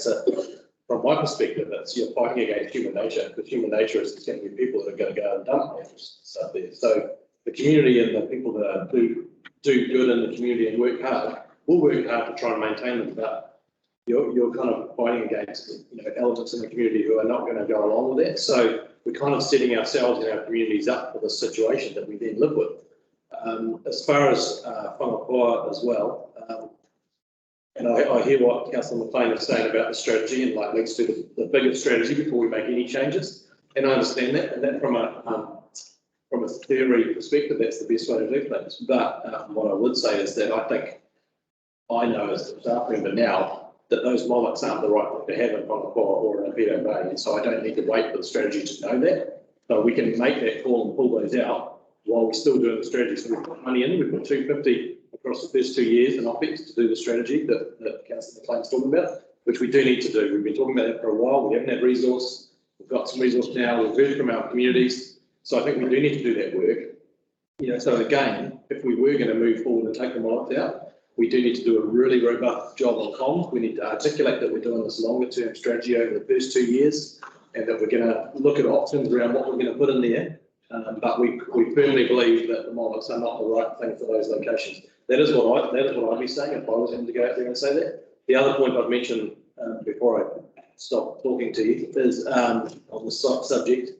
Speaker 4: from my perspective, you're fighting against human nature, because human nature is there's going to be people that are going to go and dump stuff there. So the community and the people that do good in the community and work hard will work hard to try and maintain them. But you're kind of fighting against elements in the community who are not going to go along with that. So we're kind of setting ourselves and our communities up for this situation that we then live with. As far as whangapoa as well, and I hear what Councillor McLean is saying about the strategy, and let's do the bigger strategy before we make any changes. And I understand that, and that from a theory perspective, that's the best way to do things. But what I would say is that I know as a staff member now, that those mollocks aren't the right thing to have in Whangapā or in Pedo Bay. And so I don't need to wait for the strategy to know that. But we can make that call and pull those out while we're still doing the strategy. So we've put money in, we've put 250 across the first 2 years in OPEX to do the strategy that Councillor McLean's talking about, which we do need to do. We've been talking about it for a while. We haven't had resource. We've got some resource now. We've heard from our communities. So I think we do need to do that work. You know, so again, if we were going to move forward and take the mollocks out, we do need to do a really robust job on comms. We need to articulate that we're doing this longer term strategy over the first 2 years and that we're going to look at options around what we're going to put in there. But we firmly believe that the mollocks are not the right thing for those locations. That is what I'd be saying if I was him to go out there and say that. The other point I've mentioned before I stop talking to you is on the subject,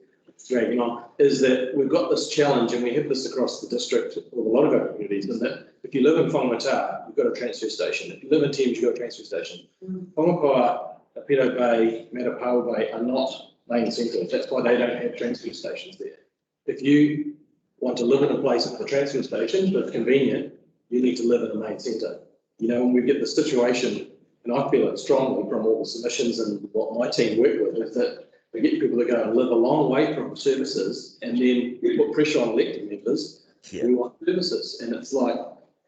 Speaker 4: dragging on, is that we've got this challenge, and we have this across the district with a lot of our communities, is that if you live in Whangamata, you've got a transfer station. If you live in Thames, you've got a transfer station. Whangamata, Pedo Bay, Matapau Bay are not main centres. That's why they don't have transfer stations there. If you want to live in a place with a transfer station, but it's convenient, you need to live in a main centre. You know, when we get the situation, and I feel it strongly from all the submissions and what my team work with, is that we get people that go and live a long way from services, and then we put pressure on elected members. Yeah. We want services, and it's like,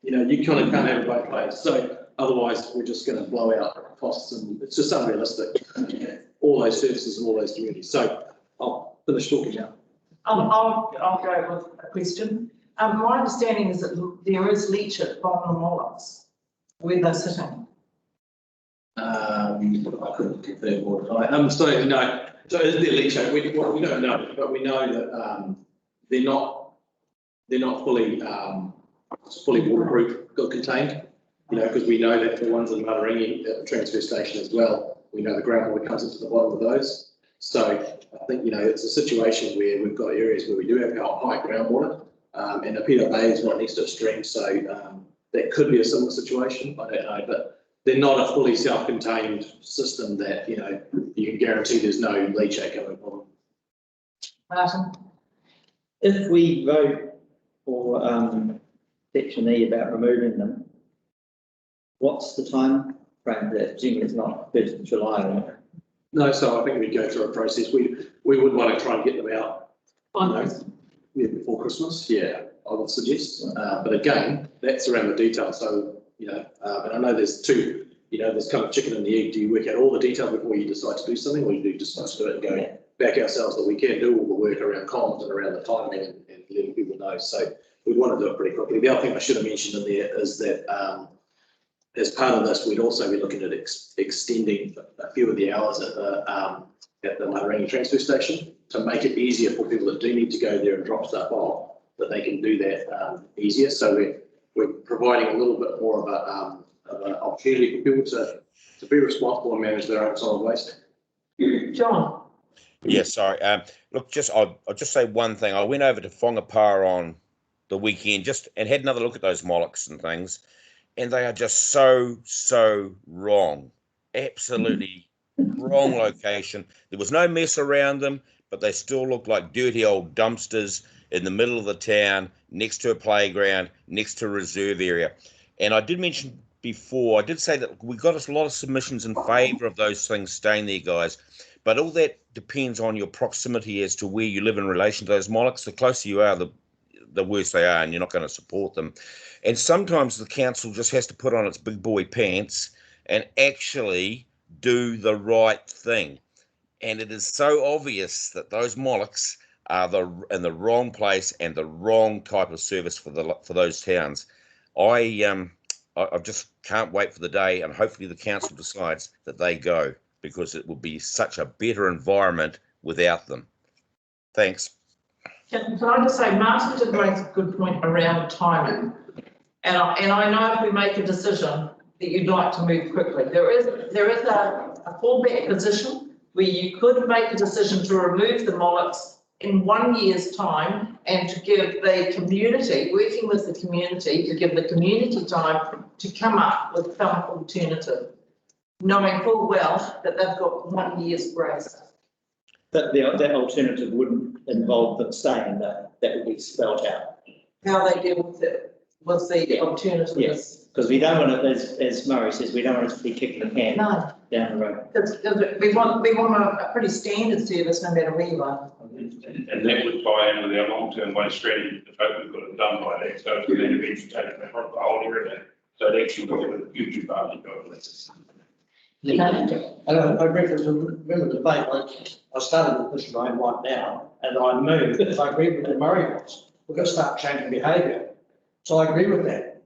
Speaker 4: you know, you kind of can't have it both ways. So otherwise, we're just going to blow out costs, and it's just unrealistic. All those services and all those communities. So I'll finish talking now.
Speaker 1: I'll go with a question. My understanding is that there is leachate from the mollocks where they're sitting.
Speaker 4: I couldn't confirm more tonight. So no. So is there leachate? We don't know, but we know that they're not fully waterproof or contained. You know, because we know that the ones in Matarangi at the transfer station as well, we know the groundwater comes into the bottom of those. So I think, you know, it's a situation where we've got areas where we do have high groundwater, and the Pedo Bay is right next to a stream, so that could be a similar situation. I don't know, but they're not a fully self-contained system that, you know, you can guarantee there's no leachate coming from.
Speaker 1: Martin?
Speaker 11: If we vote for section E about removing them, what's the time frame there? Presumably it's not 1st of July, or not?
Speaker 4: No, so I think we'd go through a process. We would want to try and get them out, you know, before Christmas. Yeah, I would suggest. But again, that's around the details. So, you know, and I know there's two, you know, there's kind of chicken and the egg. Do you work out all the details before you decide to do something, or you do decide to do it and go back ourselves that we can do all the work around comms and around the timing and letting people know? So we'd want to do it pretty quickly. The other thing I should have mentioned in there is that as part of this, we'd also be looking at extending a few of the hours at the Matarangi transfer station to make it easier for people that do need to go there and drop stuff off, that they can do that easier. So we're providing a little bit more of an opportunity for people to be responsible and manage their own solid waste.
Speaker 1: John?
Speaker 13: Yeah, sorry. Look, I'll just say one thing. I went over to Whangamata on the weekend and had another look at those mollocks and things. And they are just so wrong. Absolutely wrong location. There was no mess around them, but they still look like dirty old dumpsters in the middle of the town, next to a playground, next to a reserve area. And I did mention before, I did say that we got a lot of submissions in favour of those things staying there, guys. But all that depends on your proximity as to where you live in relation to those mollocks. The closer you are, the worse they are, and you're not going to support them. And sometimes the council just has to put on its big boy pants and actually do the right thing. And it is so obvious that those mollocks are in the wrong place and the wrong type of service for those towns. I just can't wait for the day, and hopefully the council decides that they go, because it will be such a better environment without them. Thanks.
Speaker 1: Can I just say, Martin did raise a good point around timing. And I know if we make a decision that you'd like to move quickly, there is a fallback position where you could make a decision to remove the mollocks in 1 year's time, and to give the community, working with the community, to give the community time to come up with some alternative, knowing full well that they've got 1 year's grace.
Speaker 11: That alternative wouldn't involve them staying, that would be spelled out.
Speaker 1: How they deal with it. was the alternative.
Speaker 11: Yes, because we don't want it, as Murray says, we don't want it to be kicking the can
Speaker 1: No,
Speaker 11: down the road.
Speaker 1: because we want a pretty standard service no matter where you are.
Speaker 2: And that would tie in with our long-term waste strategy, the fact we've got it done by that, so it's going to be taken the whole area. So it actually got a future part of it.
Speaker 8: And I remember the debate, I started with this line right now, and I moved, because I agree with what Murray was. We've got to start changing behaviour. So I agree with that.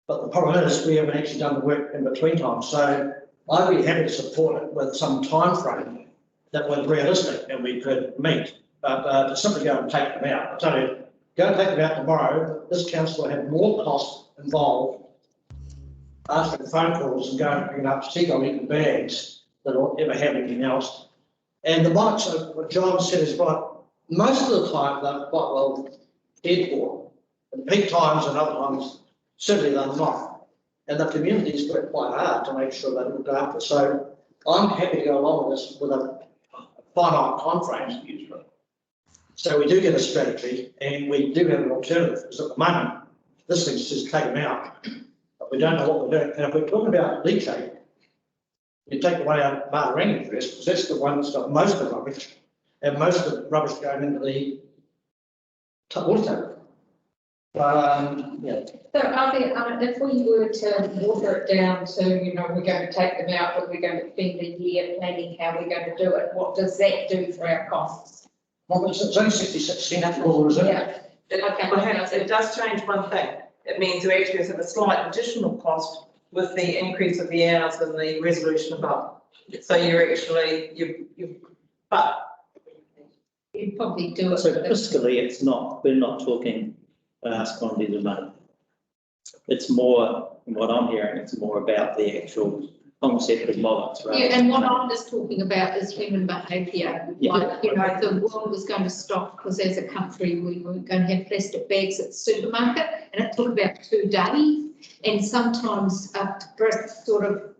Speaker 8: But the problem is, we haven't actually done the work in between times. So I'd be happy to support it with some time frame that was realistic and we could meet. But to simply go and take them out, I tell you, go and take them out tomorrow, this council will have more cost involved answering phone calls and going and picking up seagull eating bags than will ever have anything else. And the bikes, what John said is right, most of the time they're quite well cared for. In peak times and other times, certainly they're not. And the communities work quite hard to make sure they're looked after. So I'm happy to go along with this with a finite timeframe. So we do get a strategy and we do have an alternative, because at the moment, this thing's just taken out. But we don't know what we're doing. And if we're talking about leachate, you take away our Martarangi first, because that's the one that's got most of the rubbish, and most of the rubbish going into the water table. Yeah.
Speaker 5: So are there, if we were to water it down to, we're going to take them out, but we're going to spend a year planning how we're going to do it, what does that do for our costs?
Speaker 8: Well, it's only 66% for, is it?
Speaker 5: Yeah.
Speaker 1: It does change one thing. It means you actually have a slight additional cost with the increase of the hours and the resolution above. So you're actually, but.
Speaker 5: You'd probably do it.
Speaker 11: So fiscally, it's not, we're not talking vast quantities of money. It's more, from what I'm hearing, it's more about the actual concept of mollusks, right?
Speaker 5: Yeah, and what I'm just talking about is human behaviour.
Speaker 11: Yeah.
Speaker 5: Like, the world was going to stop because as a country, we were going to have plastic bags at the supermarket, and it took about 2 days. And sometimes sort of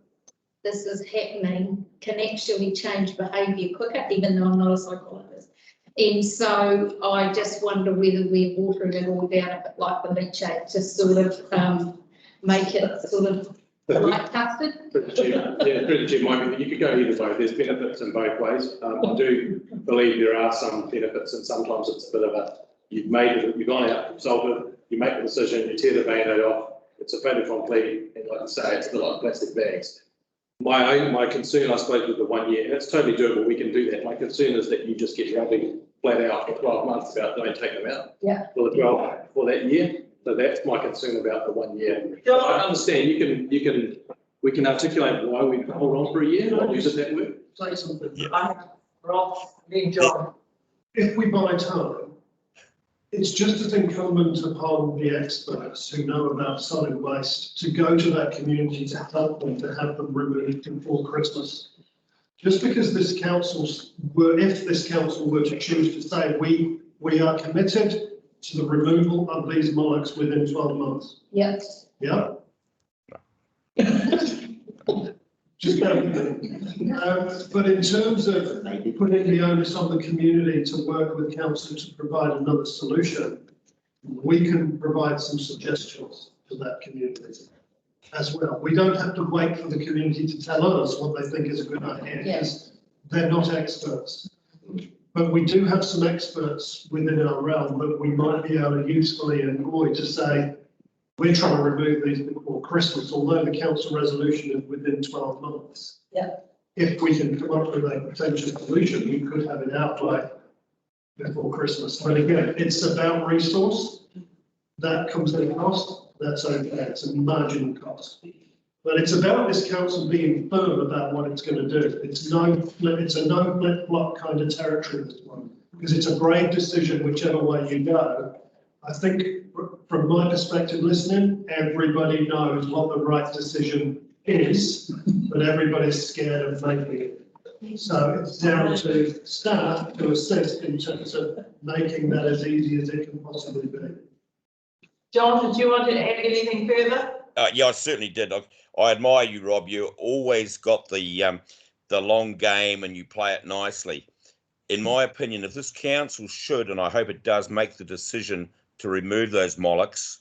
Speaker 5: this is happening can actually change behaviour quicker, even though I'm not a psychologist. And so I just wonder whether we're watering it all down a bit like the leachate to sort of make it sort of like custard.
Speaker 4: Through the chair, Mike, you could go either way. There's benefits in both ways. I do believe there are some benefits, and sometimes it's a bit of a, you've gone out, consulted, you make the decision, you tear the Band-Aid off, it's a fait accompli, and like I say, it's a bit like plastic bags. My concern, I suppose, with the 1 year, and it's totally doable, we can do that. My concern is that you just get rubbing flat out for 12 months about don't take them out.
Speaker 5: Yeah.
Speaker 4: For that year. So that's my concern about the 1 year. I understand we can articulate why we hold on for a year and use it that way.
Speaker 7: Say something.
Speaker 1: Rob, big job.
Speaker 7: If we buy time, it's just as incumbent upon the experts who know about solid waste to go to that community to help them to have them removed before Christmas. Just because if this council were to choose to say we are committed to the removal of these mollusks within 12 months.
Speaker 5: Yes.
Speaker 7: Yeah. Just go. But in terms of putting the onus on the community to work with council to provide another solution, we can provide some suggestions to that community as well. We don't have to wait for the community to tell us what they think is a good idea, because they're not experts. But we do have some experts within our realm that we might be able to usefully employ to say, we're trying to remove these before Christmas, although the council resolution is within 12 months.
Speaker 5: Yeah.
Speaker 7: If we can come up with a potential solution, we could have it out by before Christmas. But again, it's about resource. That comes at a cost. That's okay. It's a marginal cost. But it's about this council being firm about what it's going to do. It's a no flip flop kind of territory, this one, because it's a brave decision whichever way you go. I think from my perspective, listening, everybody knows what the right decision is, but everybody's scared of making it. So it's down to staff to assist in terms of making that as easy as it can possibly be.
Speaker 1: John, did you want to add anything further?
Speaker 13: Yeah, I certainly did. I admire you, Rob. You always got the long game and you play it nicely. In my opinion, if this council should, and I hope it does, make the decision to remove those mollusks,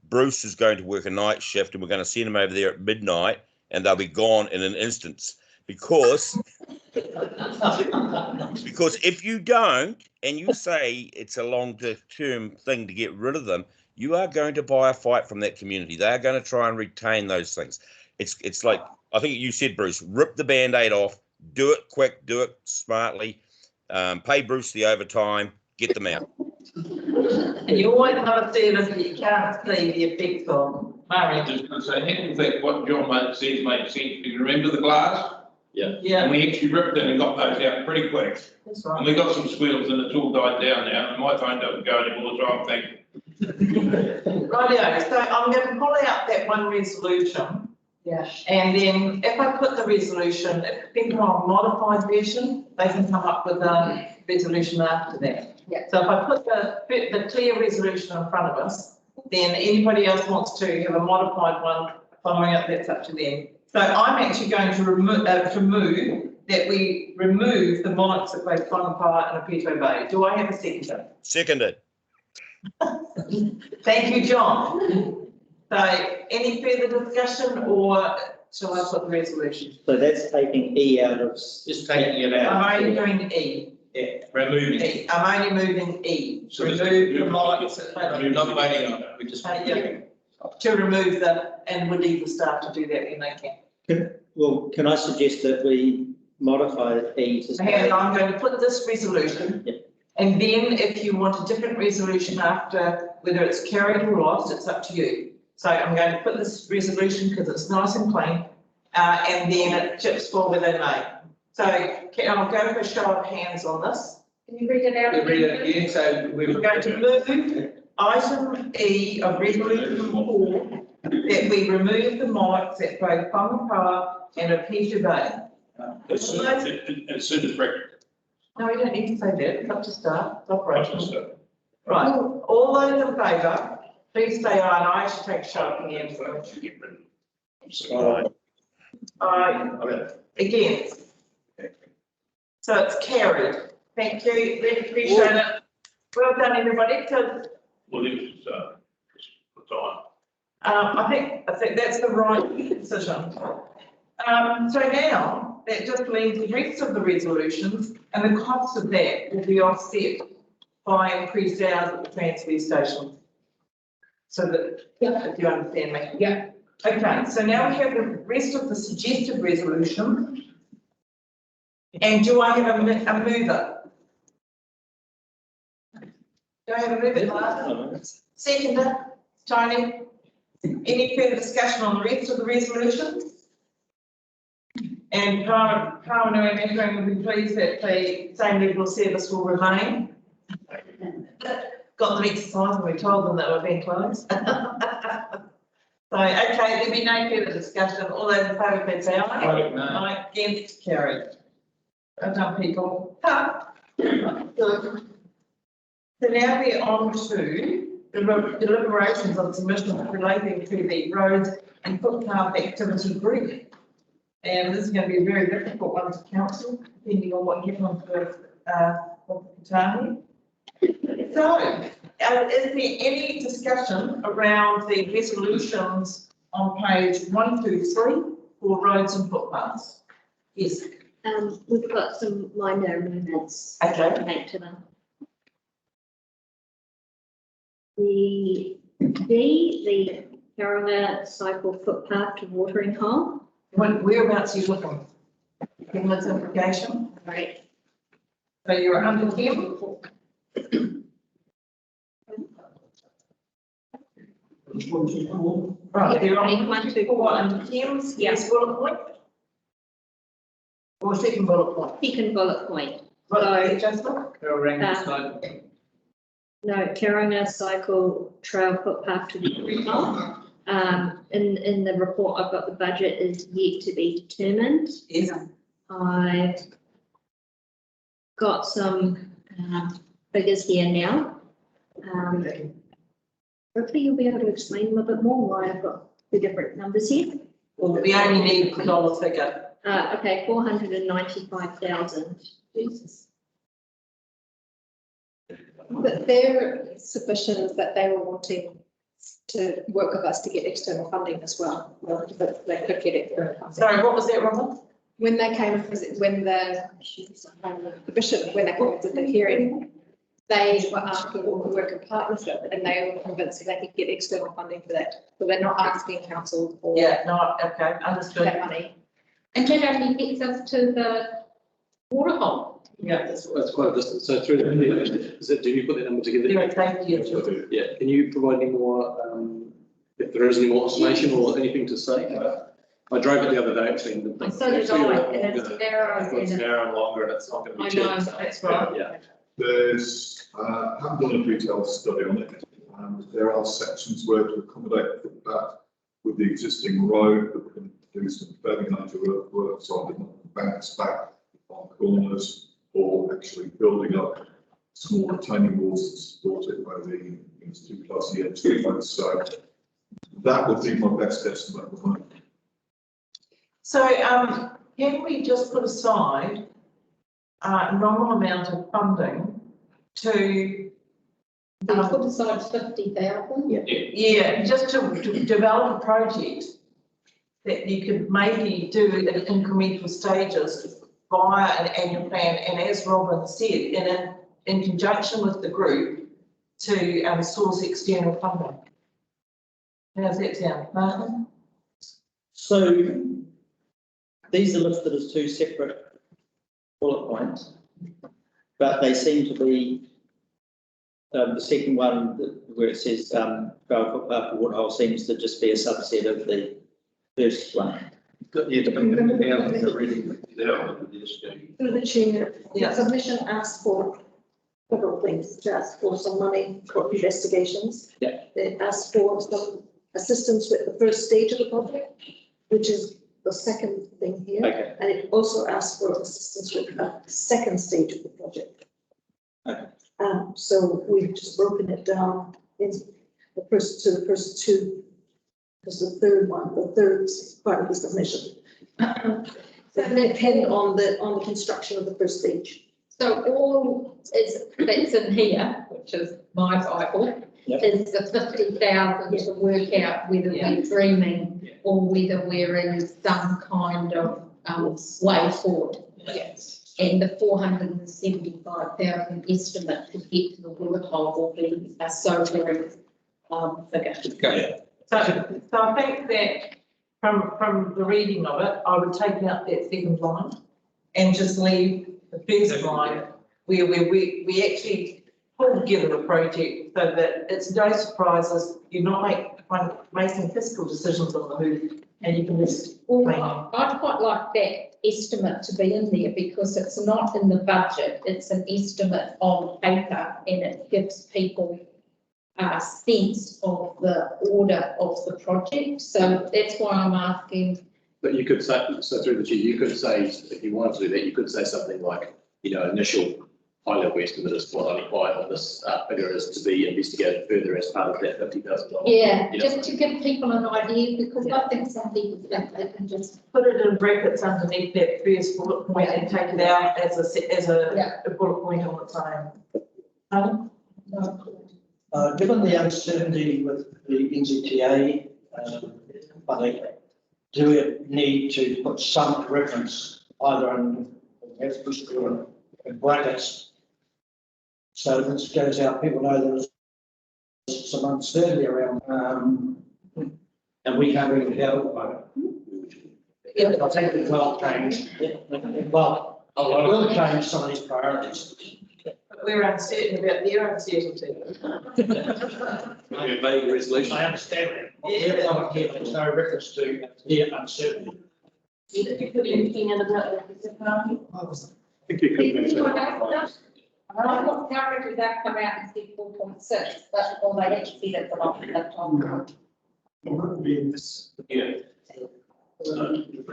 Speaker 13: Bruce is going to work a night shift and we're going to send him over there at midnight and they'll be gone in an instant. Because if you don't, and you say it's a long-term thing to get rid of them, you are going to buy a fight from that community. They are going to try and retain those things. It's like, I think you said, Bruce, rip the Band-Aid off, do it quick, do it smartly, pay Bruce the overtime, get them out.
Speaker 1: And you always have a service that you can't see the effects of.
Speaker 2: I'm just going to say, heck, in fact, what John says makes sense. Do you remember the glass?
Speaker 1: Yeah,
Speaker 2: And we actually ripped it and got those out pretty quick.
Speaker 1: that's
Speaker 2: And
Speaker 1: right.
Speaker 2: we got some squeals and it's all died down now. And my phone doesn't go anymore, so I'm thinking.
Speaker 1: Rightio, so I'm going to pull out that one resolution.
Speaker 5: Yeah.
Speaker 1: And then if I put the resolution, if people want a modified version, they can come up with a resolution after that.
Speaker 5: Yeah.
Speaker 1: So if I put the clear resolution in front of us, then anybody else wants to have a modified one following it, that's up to them. So I'm actually going to move that we remove the monarchs at both Whangapawa and Apeto Bay. Do I have a seconder?
Speaker 13: Seconded.
Speaker 1: Thank you, John. So any further discussion or shall I put the resolution?
Speaker 11: So that's taking E out of.
Speaker 9: Just taking it out.
Speaker 1: I'm only doing E.
Speaker 9: Yeah, removing.
Speaker 1: E. I'm only moving E.
Speaker 2: So it's-
Speaker 1: Remove the monarchs at
Speaker 9: We're not voting on it, we just.
Speaker 1: Yeah. To remove the, and we need the staff to do that when they can.
Speaker 11: Well, can I suggest that we modify E to say?
Speaker 1: And I'm going to put this resolution.
Speaker 11: Yep.
Speaker 1: And then if you want a different resolution after, whether it's carried or lost, it's up to you. So I'm going to put this resolution because it's nice and clean, and then it chips for where they may. So I'll go for a show of hands on this.
Speaker 5: Can you read it out?
Speaker 9: We read it again, so
Speaker 1: We're going to move item E of resolution 4, that we remove the monarchs at both Whangapawa and Apeto Bay.
Speaker 2: As soon as practical.
Speaker 1: No, we don't need to say that, it's up to staff, it's operational.
Speaker 2: So,
Speaker 1: Right, all those in favour, please say aye, and I should take a show of hands. Aye. Against. So it's carried. Thank you, really appreciate it. Well done, everybody, because
Speaker 2: well, it's, the time.
Speaker 1: I think that's the right decision. So now, that just leaves the rest of the resolutions, and the cost of that will be offset by increased hours at the transfer station. So that, if you understand me.
Speaker 5: Yeah.
Speaker 1: Okay, so now we have the rest of the suggested resolution. And do I have a mover? Do I have a mover, Martha? Seconder, Tony? Any further discussion on the rest of the resolution? And Kawanui and Metro will be pleased that the same level of service will remain. Got them exercise and we told them that we're being closed. So, okay, there'll be no further discussion. All those in favour, please say aye.
Speaker 9: Vote no.
Speaker 1: Aye, against, carried. Well done, people. Good. So now we're on to the deliberations on submissions relating to the roads and footpath activity group. And this is going to be a very difficult one to council, depending on what happens with Whakatane. So, is there any discussion around the resolutions on page 1, 2, 3 for roads and footpaths? Yes.
Speaker 5: We've got some minor amendments
Speaker 1: Okay.
Speaker 5: to make to them. The Taronga cycle footpath to watering hole.
Speaker 1: Whereabouts are you looking? In this implication?
Speaker 5: Right.
Speaker 1: So you're under 10? Right, you're on 1, 2, 4 under 10, yes, bullet point? Or second bullet point?
Speaker 5: Second bullet point.
Speaker 1: Right, Justin?
Speaker 5: No, Taronga cycle trail footpath to watering hole. In the report, I've got the budget is yet to be determined.
Speaker 1: Yes.
Speaker 5: I've got some figures here now. Hopefully you'll be able to explain them a bit more why I've got the different numbers here.
Speaker 1: Well, we only need the dollar figure.
Speaker 5: Okay, 495,000.
Speaker 1: Jesus.
Speaker 12: But their submissions that they were wanting to work with us to get external funding as well. Well, but they could get external funding.
Speaker 1: Sorry, what was that, Robin?
Speaker 12: When they came, when the bishop, when they came to the hearing, they were asking all the work in partnership and they were convinced that they could get external funding for that. So they're not asking council for
Speaker 1: Yeah, no, okay, understood.
Speaker 12: that money.
Speaker 5: And that only gets us to the water hole.
Speaker 1: Yeah.
Speaker 4: That's quite a distance. So through the, is it, do you put that number together?
Speaker 1: Yeah, thank you.
Speaker 4: Yeah, can you provide any more, if there is any more information or anything to say? I drove it the other day actually. And
Speaker 5: So did I, and it's narrow.
Speaker 4: It's
Speaker 5: and
Speaker 4: narrow and longer and it's not going to be
Speaker 5: I
Speaker 4: cheap.
Speaker 5: know, that's right.
Speaker 4: Yeah.
Speaker 10: There's, haven't done a detailed study on it. There are sections where to accommodate that with the existing road, but we're going to do some fairly major works on the banks back on corners, or actually building up small retaining walls to support it by the 2+ year 2 months. So that would be my best estimate at the moment.
Speaker 1: So, can we just put aside a nominal amount of funding to,
Speaker 5: They put aside 50,000.
Speaker 1: yeah, just to develop a project that you could maybe do in incremental stages via an annual plan, and as Robin said, in conjunction with the group to source external funding. How's that sound, Martin?
Speaker 11: So these are listed as two separate bullet points, but they seem to be, the second one where it says waterhole seems to just be a subset of the first one.
Speaker 3: Through the chair, the submission asked for several things. It asked for some money for investigations.
Speaker 11: Yeah.
Speaker 3: It asked for some assistance with the first stage of the project, which is the second thing here.
Speaker 11: Okay.
Speaker 3: And it also asked for assistance with the second stage of the project.
Speaker 11: Okay.
Speaker 3: So we've just broken it down in the first two, because the third part of the submission. So they depend on the construction of the first stage.
Speaker 5: So all that's in here, which is my Bible, is the 50,000 to work out whether we're dreaming or whether we're in some kind of way forward.
Speaker 1: Yes.
Speaker 5: And the 475,000 estimate to get to the water hole will be a sobering figure.
Speaker 11: Okay.
Speaker 1: So I think that from the reading of it, I would take out that second line and just leave the first line where we actually pull together a project so that it's no surprises, you're not making fiscal decisions on the move, and you can just plan.
Speaker 5: I'd quite like that estimate to be in there because it's not in the budget, it's an estimate on paper and it gives people a sense of the order of the project. So that's why I'm asking.
Speaker 4: But you could say, so through the chair, you could say, if you wanted to do that, you could say something like, initial high level estimate is $495 and this figure is to be investigated further as part of that $50,000.
Speaker 5: Yeah, just to give people an idea, because I think some people think they can just
Speaker 1: Put it in brackets underneath that first bullet point and take it out as a bullet point on its own.
Speaker 8: Given the uncertainty with the NZTA funding, do we need to put some reference either in history or in brackets? So this goes out, people know there's some uncertainty around, and we can't really help about it. I think it will change, well, it will change some of these priorities.
Speaker 1: We're uncertain about their uncertainty.
Speaker 4: Maybe a vague resolution.
Speaker 8: I understand that. There's no reference to their uncertainty.
Speaker 1: Did you put anything in about the party?
Speaker 4: I think you could.
Speaker 5: I'm not currently that come out and said 4.6, but all they actually said at the bottom of that time.
Speaker 7: It wouldn't be in this.
Speaker 2: Yeah.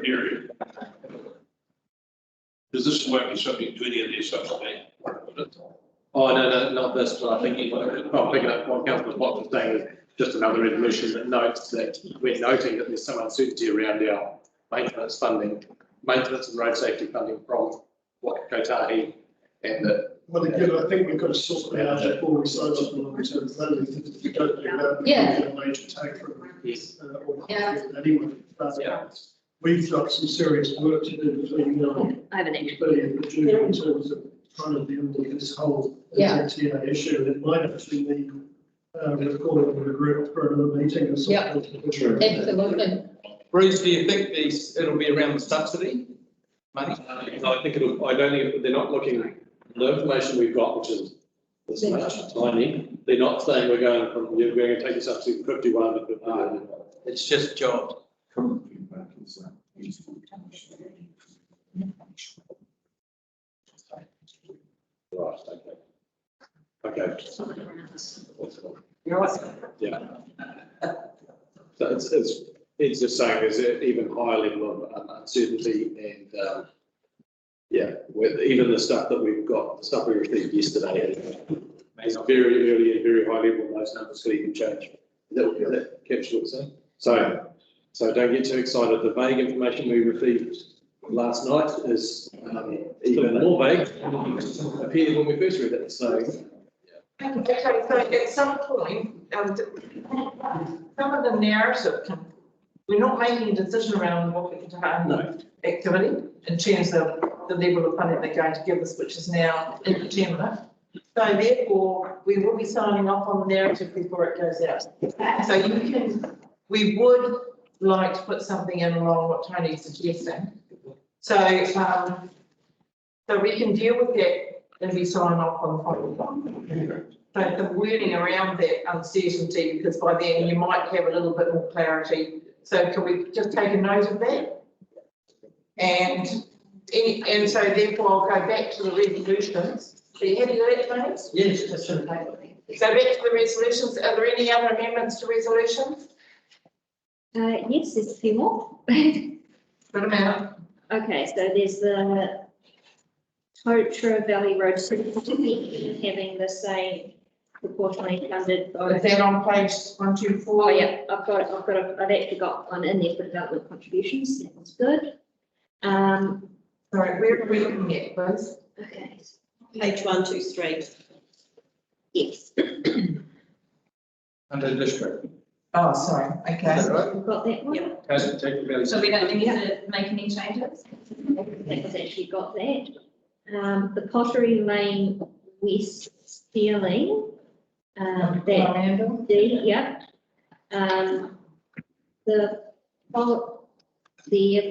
Speaker 2: Area. Does this work is subject to any of these subsidies?
Speaker 4: Oh, no, not this, but I think, I'm picking up what Councillor Watt was saying, is just another resolution that notes that we're noting that there's some uncertainty around our maintenance and road safety funding from Kotahi, and that
Speaker 7: Well, again, I think we've got to sort that out before we sign off on long-term planning. If we don't do that,
Speaker 5: Yeah.
Speaker 7: it'll be a major take from all
Speaker 5: Yeah.
Speaker 7: anyway. But we've got some serious work to do between now
Speaker 5: I have an
Speaker 7: and
Speaker 5: extra.
Speaker 7: 30th of June in terms of trying to deal with this whole
Speaker 5: Yeah.
Speaker 7: LTA issue. And it might actually need recording of the group for another meeting or something.
Speaker 5: Absolutely.
Speaker 9: Bruce, do you think it'll be around the subsidy money?
Speaker 4: I think I don't think, they're not looking, the information we've got, which is this much, tiny, they're not saying we're going to take this up to 51 to 51.
Speaker 9: It's just jobs.
Speaker 4: Right, okay. Okay.
Speaker 1: You're right.
Speaker 4: Yeah. So it's just saying there's an even higher level of uncertainty and, yeah, with even the stuff that we've got, the stuff we received yesterday is very early and very high level, and those numbers could even change. That captures what we're saying. So don't get too excited. The vague information we received last night is even more vague appeared when we first read it, so.
Speaker 1: Okay, so at some point, some of the narrative we're not making a decision around what we can activity in terms of the level of funding they're going to give us, which is now indeterminate. So therefore, we will be signing off on the narrative before it goes out. So we would like to put something in along what Tony's suggesting. So, so we can deal with that and be signing off on the following one. So the wording around that uncertainty, because by then you might have a little bit more clarity. So can we just take a note of that? And so therefore I'll go back to the resolutions. So you happy with that, Tony?
Speaker 11: Yes, that's okay.
Speaker 1: So back to the resolutions. Are there any other amendments to resolutions?
Speaker 5: Yes, there's a few more.
Speaker 1: Put them out.
Speaker 5: Okay, so there's the Totra Valley Road certificate having the same proportionally funded.
Speaker 1: Is that on page 124?
Speaker 5: Oh, yeah, I've actually got one in there for development contributions. That was good.
Speaker 1: Sorry, where are we looking at, please?
Speaker 5: Okay.
Speaker 6: Page 123.
Speaker 5: Yes.
Speaker 9: Under district.
Speaker 1: Oh, sorry, okay.
Speaker 9: Is that right?
Speaker 5: We've got that one.
Speaker 6: Yeah.
Speaker 9: Hasn't taken value.
Speaker 5: So we don't need to make any changes? That was actually got that. The Pottery Lane West ceiling. That D, yeah. The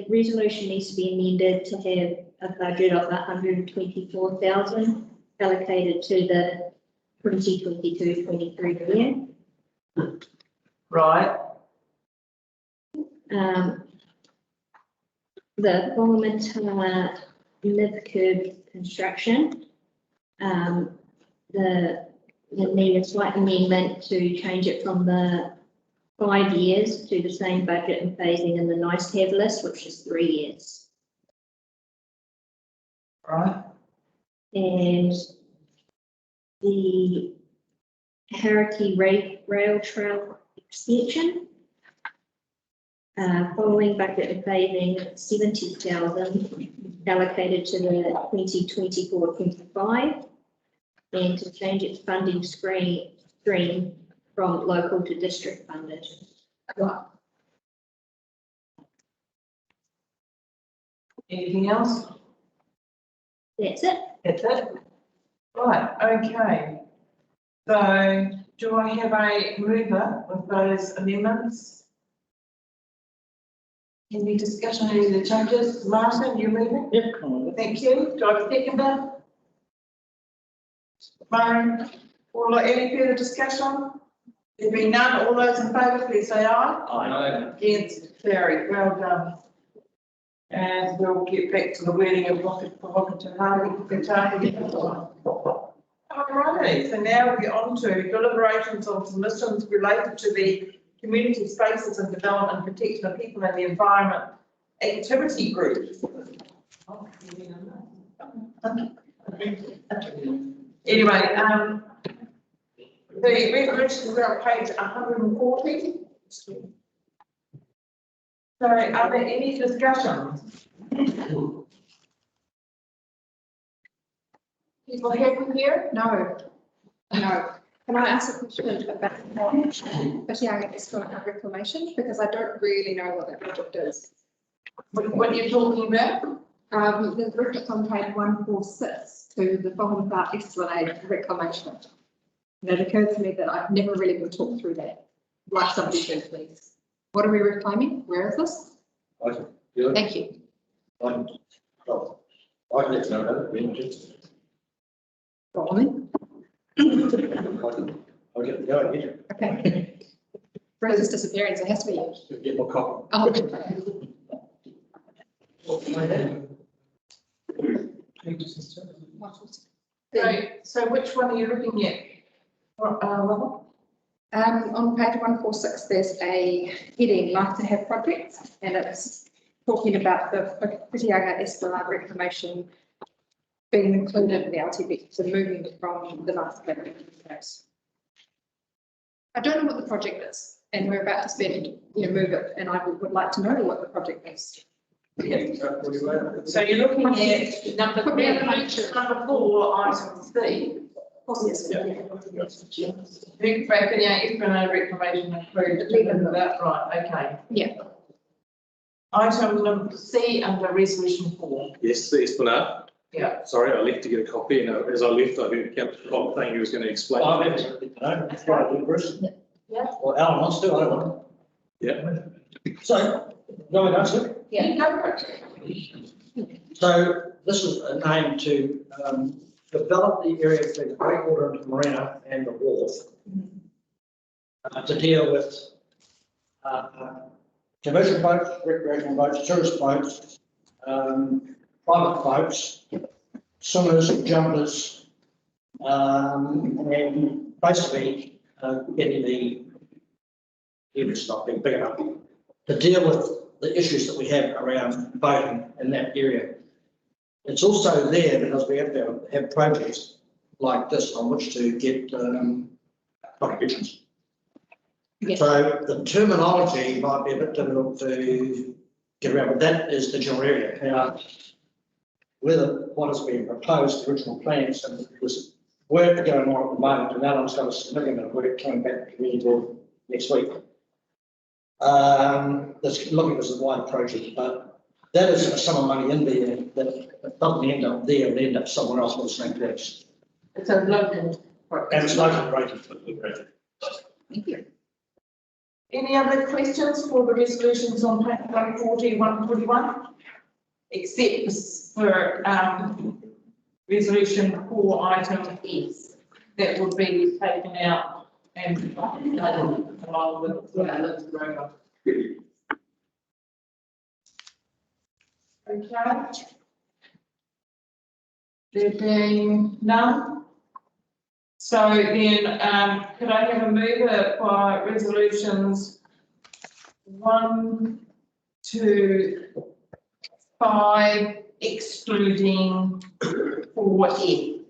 Speaker 5: resolution needs to be amended to have a budget of 124,000 allocated to the 2022-23 year.
Speaker 1: Right.
Speaker 5: The Parliament nib curb construction, the need a slight amendment to change it from the 5 years to the same budget and phasing in the nice to have list, which is 3 years.
Speaker 1: Right.
Speaker 5: And the Harakey Rail Trail extension, following budget and phasing 70,000 allocated to the 2024-25, and to change its funding stream from local to district funded.
Speaker 1: Anything else?
Speaker 5: That's it.
Speaker 1: That's it. Right, okay. So do I have a mover with those amendments? Any discussion on any of the changes? Martin, you moving?
Speaker 11: Yep, come on.
Speaker 1: Thank you. Do I have a seconder? Murray, any further discussion? There being none, all those in favour, please say aye.
Speaker 9: Aye.
Speaker 1: Against, carried, well done. And we'll get back to the wording of Alrighty, so now we get on to deliberations on submissions related to the community spaces and development protection of people and the environment activity group. Anyway, the resolutions are on page 140. So are there any discussions? People happy here?
Speaker 12: No, no. Can I ask a question about Whitianga Esplanade reclamation? Because I don't really know what that project is.
Speaker 1: What are you talking about?
Speaker 12: The reference on page 146 to the Whakapā Esplanade reclamation. And it occurred to me that I've never really been talked through that. Like somebody could, please. What are we reclaiming? Where is this?
Speaker 8: I can do it.
Speaker 12: Thank you.
Speaker 8: I can let you know about it, when it's-
Speaker 12: Go on.
Speaker 8: I'll get the go ahead.
Speaker 12: Okay. Rose is disappearing, so it has to be you.
Speaker 8: Get my copy.
Speaker 12: Oh, okay.
Speaker 1: So which one are you looking at? Robert?
Speaker 12: On page 146, there's a heading, like to have projects, and it's talking about the Whitianga Esplanade reclamation being included in the LTP, so moving from the last phase. I don't know what the project is, and we're about to spend, move it, and I would like to know what the project is.
Speaker 1: So you're looking at number 4, item C.
Speaker 12: Yes.
Speaker 1: Esplanade reclamation included. That right, okay.
Speaker 12: Yeah.
Speaker 1: Item number C under resolution 4.
Speaker 4: Yes, the Esplanade.
Speaker 1: Yeah.
Speaker 4: Sorry, I left to get a copy, and as I left, I heard Councillor Cobb saying he was going to explain.
Speaker 8: Oh, that's right, Bruce.
Speaker 1: Yeah.
Speaker 8: Well, Alan wants to, I don't want
Speaker 4: Yeah.
Speaker 8: to. So, go and answer it.
Speaker 1: Yeah. Go for it.
Speaker 8: So this is a name to develop the area between the breakwater into Marina and the wharf to deal with commercial boats, recreational boats, tourist boats, private boats, swimmers, jumpers, and basically getting the not being big enough to deal with the issues that we have around boating in that area. It's also there because we have to have projects like this on which to get contributions.
Speaker 12: Yes.
Speaker 8: So the terminology might be a bit difficult to get around, but that is the general area. Now, whether what is being proposed, the original plans, and there's work going on at the moment, and Alan's got a significant amount of work coming back to the community board next week. That's looking at this as a wider project, but that is a sum of money in there that doesn't end up there, it ends up somewhere else with the same place.
Speaker 1: It's a local.
Speaker 8: And it's local rated.
Speaker 12: Thank you.
Speaker 1: Any other questions for the resolutions on page 140, 141? Except for resolution 4 item S, that would be taken out and along with the road. Okay. There being none. So then, could I have a mover for resolutions 1 to 5, excluding 4F?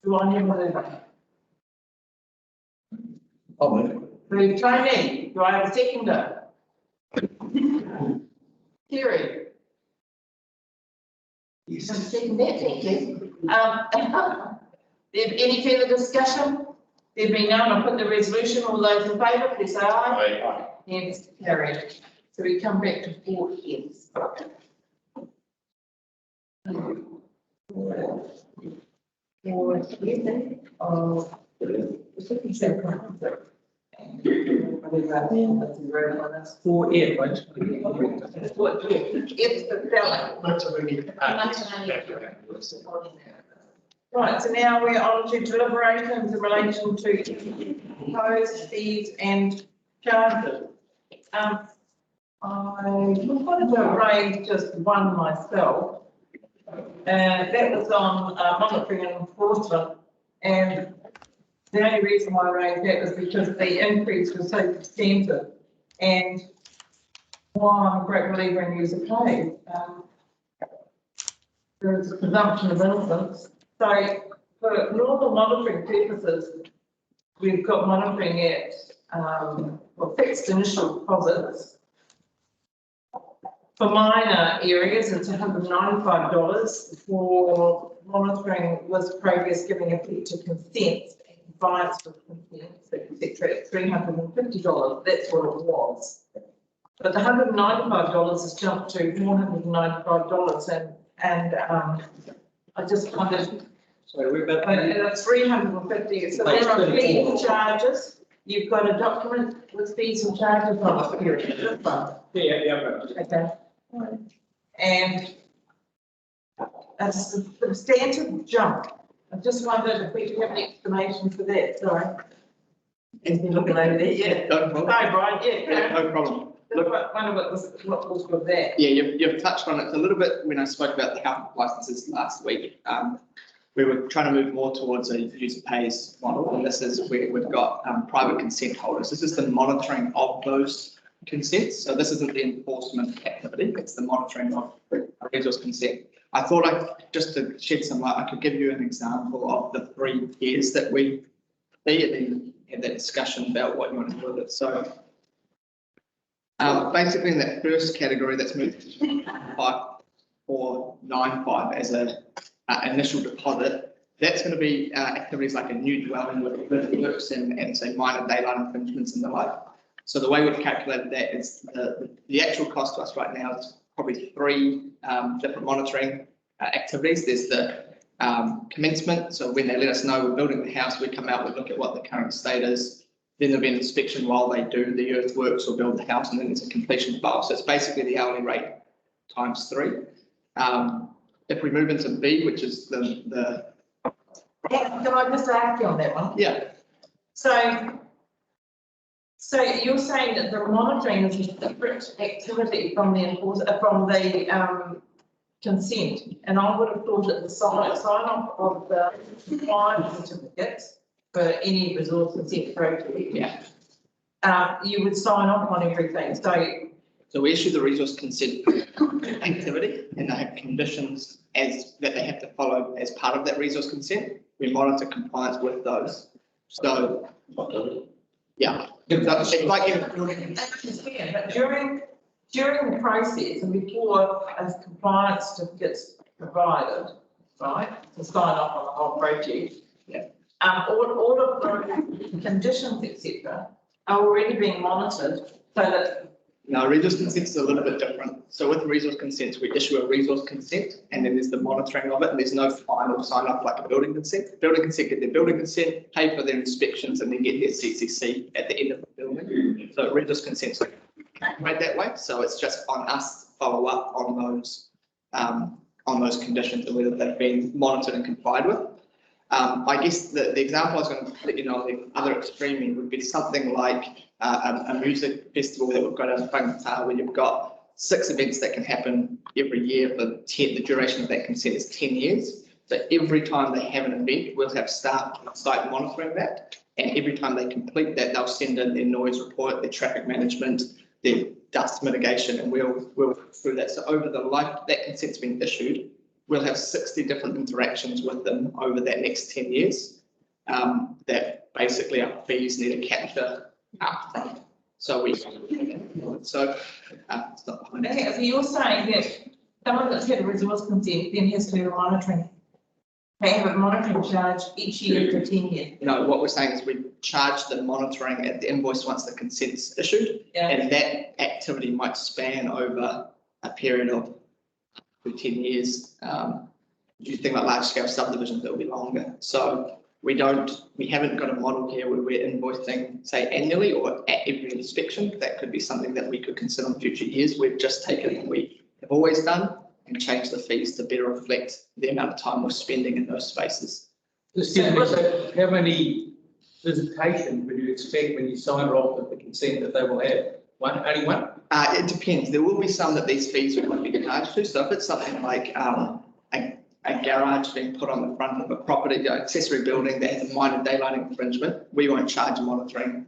Speaker 1: Do I have a mover?
Speaker 8: Oh, man.
Speaker 1: Move Tony, do I have a seconder? Terry? You can second that, thank you. Any further discussion? There being none, I'll put the resolution. All those in favour, please say aye.
Speaker 2: Aye.
Speaker 1: Hence carried. So we come back to 4F.
Speaker 9: Four air, right?
Speaker 1: It's the fellow. Right, so now we're on to deliberations in relation to proposed fees and charges. I wanted to raise just one myself. That was on monitoring and enforcement, and the only reason why I raised that was because the increase was so substantive, and while I'm a great believer in user pay, there is a presumption of innocence. So for normal monitoring purposes, we've got monitoring at fixed initial deposits For minor areas, it's $195 for monitoring with progress giving effect to consents and compliance with consents, etc. It's $350. That's what it was. But the $195 has jumped to $495, and I just wondered.
Speaker 11: So we're about.
Speaker 1: And it's $350. So there are fees and charges. You've got a document with fees and charges on it.
Speaker 9: Yeah.
Speaker 1: Okay. And a substantive jump. I just wondered if we could have an explanation for that, sorry. Anything looking over there? Yeah.
Speaker 14: No problem.
Speaker 1: Hi, Brian, yeah.
Speaker 14: No problem.
Speaker 1: Look, wonder what was with that.
Speaker 14: Yeah, you've touched on it a little bit when I spoke about the health licenses last week. We were trying to move more towards a user pays model, and this is where we've got private consent holders. This is the monitoring of those consents. So this isn't the enforcement activity, it's the monitoring of a resource consent. I thought just to shed some light, I could give you an example of the 3 tiers that we see, and then have that discussion about what you want to do with it. So basically in that first category, that's moved to 5495 as an initial deposit. That's going to be activities like a new dwelling with earthworks and say minor daylight infringements and the like. So the way we've calculated that is the actual cost to us right now is probably 3 different monitoring activities. There's the commencement. So when they let us know we're building the house, we come out, we look at what the current state is. Then there'll be an inspection while they do the earthworks or build the house, and then there's a completion file. So it's basically the hourly rate times 3. If we move into B, which is the
Speaker 1: Can I just ask you on that one?
Speaker 14: yeah.
Speaker 1: So you're saying that the monitoring is a separate activity from the consent, and I would have thought that the sign off of the compliance certificates for any resource consent project.
Speaker 14: Yeah.
Speaker 1: You would sign off on everything,
Speaker 14: So we issue the resource consent activity, and they have conditions that they have to follow as part of that resource consent. We monitor compliance with those. So, yeah. It's like
Speaker 1: but during the process and before a compliance certificate's provided, right, to sign off on the whole project.
Speaker 14: Yeah.
Speaker 1: All of the conditions, etc., are already being monitored so that.
Speaker 14: No, resource consent is a little bit different. So with resource consents, we issue a resource consent, and then there's the monitoring of it, and there's no final sign off like a building consent. Building consent get their building consent, pay for their inspections, and then get their CCC at the end of the building. So resource consents made that way. So it's just on us to follow up on those conditions and whether they've been monitored and complied with. I guess the example I was going to let you know on the other extreme would be something like a music festival that we've got in Whangatā, where you've got 6 events that can happen every year for the duration of that consent is 10 years. So every time they have an event, we'll have staff on site monitoring that. And every time they complete that, they'll send in their noise report, their traffic management, their dust mitigation, and we'll through that. So over the life that consent's been issued, we'll have 60 different interactions with them over that next 10 years that basically our fees need to capture upfront. So it's not behind
Speaker 1: Okay,
Speaker 14: it.
Speaker 1: so you're saying that someone that's had a resource consent then has to do a monitoring. They have a monitoring charge each year for 10 years.
Speaker 14: No, what we're saying is we charge the monitoring at the invoice once the consent's issued,
Speaker 1: Yeah.
Speaker 14: and that activity might span over a period of 10 years. If you think about large scale subdivisions, it'll be longer. So we haven't got a model here where we're invoicing, say, annually or at every inspection. That could be something that we could consider in future years. We've just taken what we have always done and changed the fees to better reflect the amount of time we're spending in those spaces.
Speaker 9: Excuse me, so how many visitations would you expect when you sign off with the consent that they will have? Only one?
Speaker 14: It depends. There will be some that these fees will be charged to. So if it's something like a garage being put on the front of a property, the accessory building that has a minor daylight infringement, we won't charge monitoring.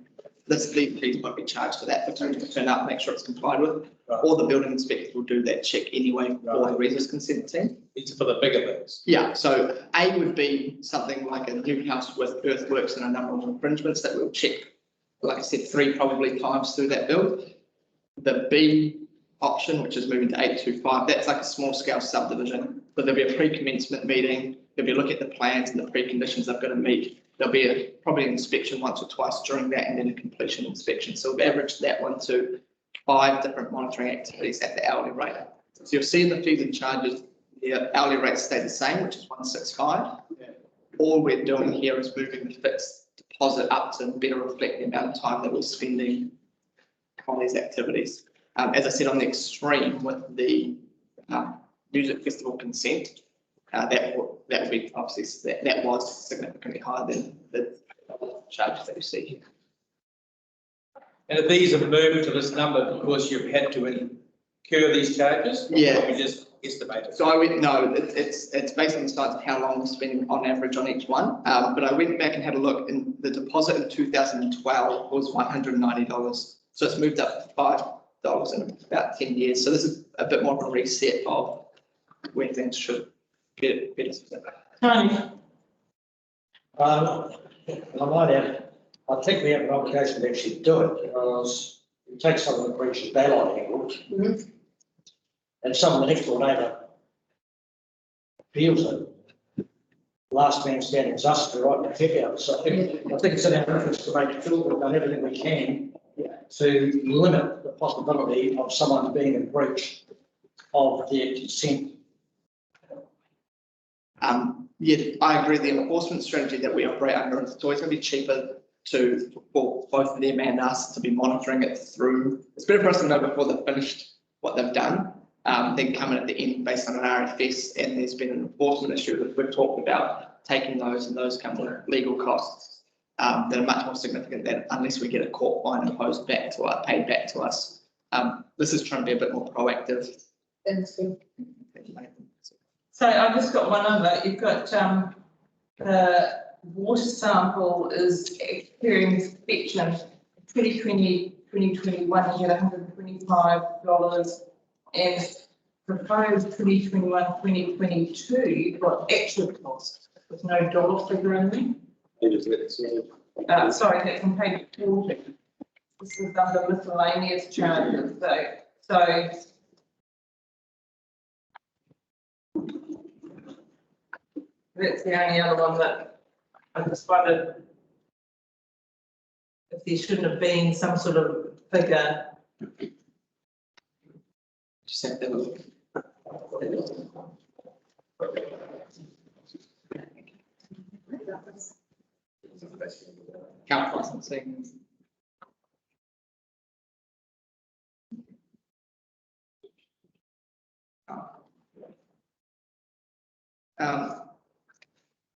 Speaker 14: These fees won't be charged for that. They're going to turn up, make sure it's complied with.
Speaker 8: Right.
Speaker 14: Or the building inspector will do that check anyway for the resource consent team.
Speaker 9: It's for the bigger things.
Speaker 14: Yeah, so A would be something like a new house with earthworks and a number of infringements that we'll check, like I said, 3 probably times through that build. The B option, which is moving to 825. That's like a small scale subdivision, but there'll be a pre-commencement meeting. There'll be a look at the plans and the preconditions they've got to meet. There'll be probably an inspection once or twice during that, and then a completion inspection. So we've averaged that one to 5 different monitoring activities at the hourly rate. So you'll see in the fees and charges, the hourly rates stay the same, which is 165. All we're doing here is moving the fixed deposit up to better reflect the amount of time that we're spending on these activities. As I said, on the extreme with the music festival consent, that would be obviously that was significantly higher than the charges that you see here.
Speaker 9: And if these have moved to this number because you've had to incur these charges?
Speaker 14: Yeah.
Speaker 9: Or we just estimated?
Speaker 14: So it's based on the size of how long we're spending on average on each one. But I went back and had a look, and the deposit in 2012 was $190. So it's moved up to $5 in about 10 years. So this is a bit more of a reset of where things should get better.
Speaker 1: Tony,
Speaker 8: I might add, I think we have an obligation to actually do it because we take some of the breaches back on here. And some of the next door neighbour feels it. Last man standing is us to write the heck out. So I think it's in our interest to make sure we've done everything we can to limit the possibility of someone being in breach of their consent.
Speaker 14: Yeah, I agree. The enforcement strategy that we operate under, it's always going to be cheaper for both them and us to be monitoring it through. It's better for us to know before they've finished what they've done, then come in at the end based on an RFS, and there's been an enforcement issue that we've talked about taking those, and those come with legal costs that are much more significant than unless we get a court fine imposed back to us, paid back to us. This is trying to be a bit more proactive.
Speaker 5: Thanks, Phil.
Speaker 1: so I've just got one other. You've got the water sample is experiencing inspection 2020, 2021, you had $125, and proposed 2021, 2022, you've got actual costs with no dollar figure in there. Sorry, that's on page 40. This is under miscellaneous charges, so that's the only other one that I just wondered if there shouldn't have been some sort of figure.
Speaker 14: Just have to look. Count licensing.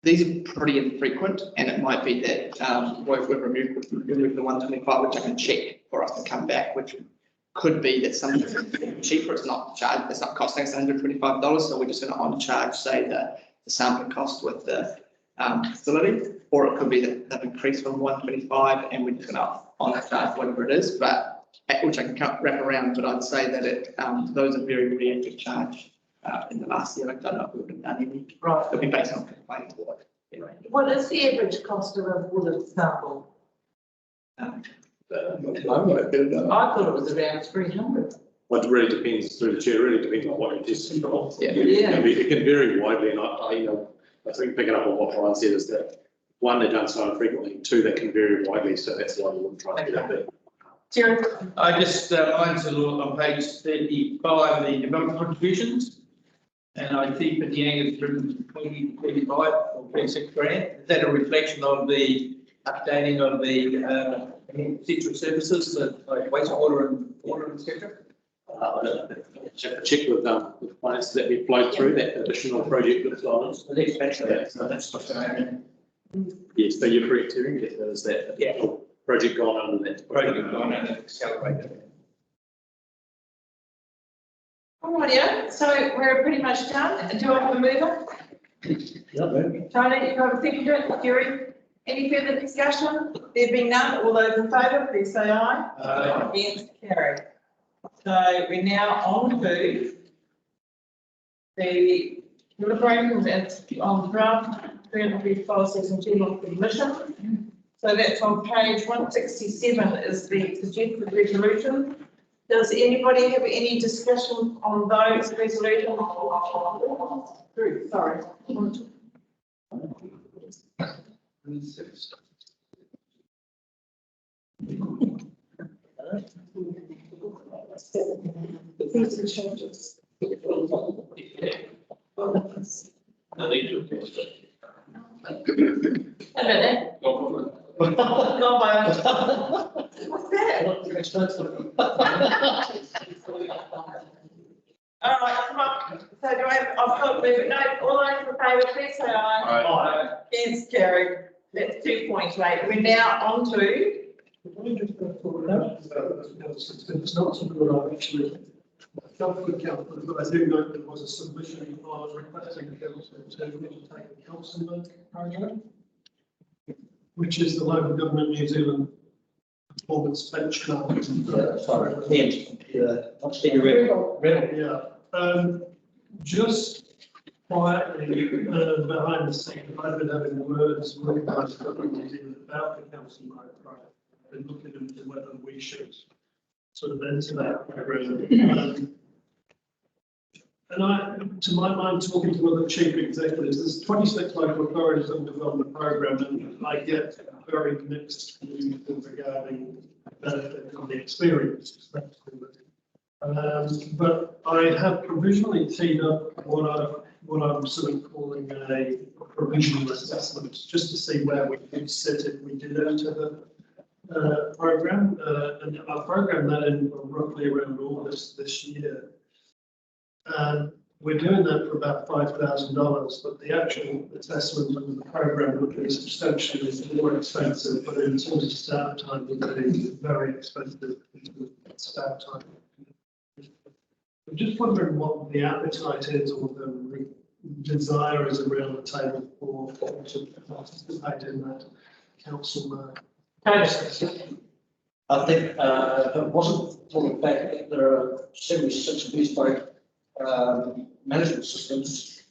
Speaker 14: These are pretty infrequent, and it might be that we've removed the 125, which I can check for us to come back, which could be that something cheaper. It's not charged. It's not costing us $125, so we're just going to on charge, say the sampling cost with the facility, or it could be that they've increased from 125 and we're just going to on charge whatever it is, but which I can wrap around. But I'd say that those are very reactive charge. In the last year, I don't know if we would have done any.
Speaker 1: Right.
Speaker 14: It'll be based on complaints. Anyway.
Speaker 1: What is the average cost of a water sample? I thought it was around 300.
Speaker 10: Well, it really depends through the chair, it really depends on what you're testing for.
Speaker 14: Yeah.
Speaker 10: It can vary widely, and I think picking up on what Brian said is that one, they don't sign frequently, and two, they can vary widely, so that's why we wouldn't try to get that.
Speaker 1: Jerry?
Speaker 9: I just, mine's a little on page 35, the development contributions. And I think at the end it's written 25 or 26 grand. Is that a reflection of the updating of the central services, like wastewater and water and etc.?
Speaker 10: I don't know. Check with clients that we flowed through that additional project that's gone on.
Speaker 8: The next batch of that.
Speaker 10: So that's what's going on. Yes, so you're correct, Terry. Yes, there is that additional project gone under that.
Speaker 9: Project gone and accelerated.
Speaker 1: Alrighty, so we're pretty much done. Do I have a mover? Tony, you have a seconder? Jerry? Any further discussion? There being none, all those in favour, please say aye.
Speaker 9: Aye.
Speaker 1: Against, carried. So we're now on to the deliberations on draft 300 policies and general submission. So that's on page 167 is the suggested resolution. Does anybody have any discussion on those resolutions? Sorry.
Speaker 3: These are changes.
Speaker 2: I need to.
Speaker 1: A minute. Go by. What's that? All right, come on. So do I've got to move it. No, all those in favour, please say aye.
Speaker 2: Aye.
Speaker 1: Against carried. That's 2.8. We're now on to.
Speaker 7: It's not something that I've actually done for council, but I do note there was a submission I was requesting the council to undertake the council program, which is the local government New Zealand performance benchmark.
Speaker 8: Sorry, what's the real?
Speaker 7: Yeah, just quietly behind the scenes, I've been having words with the government New Zealand about the council program and looking into whether we should sort of enter that program. And I, to my mind, talking to other chief executives, there's 26 local authorities that have on the program, and I get very mixed views regarding benefit from the experience. But I have provisionally teed up what I'm sort of calling a provisional assessment, just to see where we could sit if we did enter the program. And our program that in roughly around August this year. We're doing that for about $5,000, but the actual assessment of the program would be substantially more expensive, but in terms of start time, it would be very expensive start time. I'm just wondering what the appetite is or the desire is around the table for to participate in that council process.
Speaker 8: I think if it wasn't for the fact that there are 76 bespoke management systems,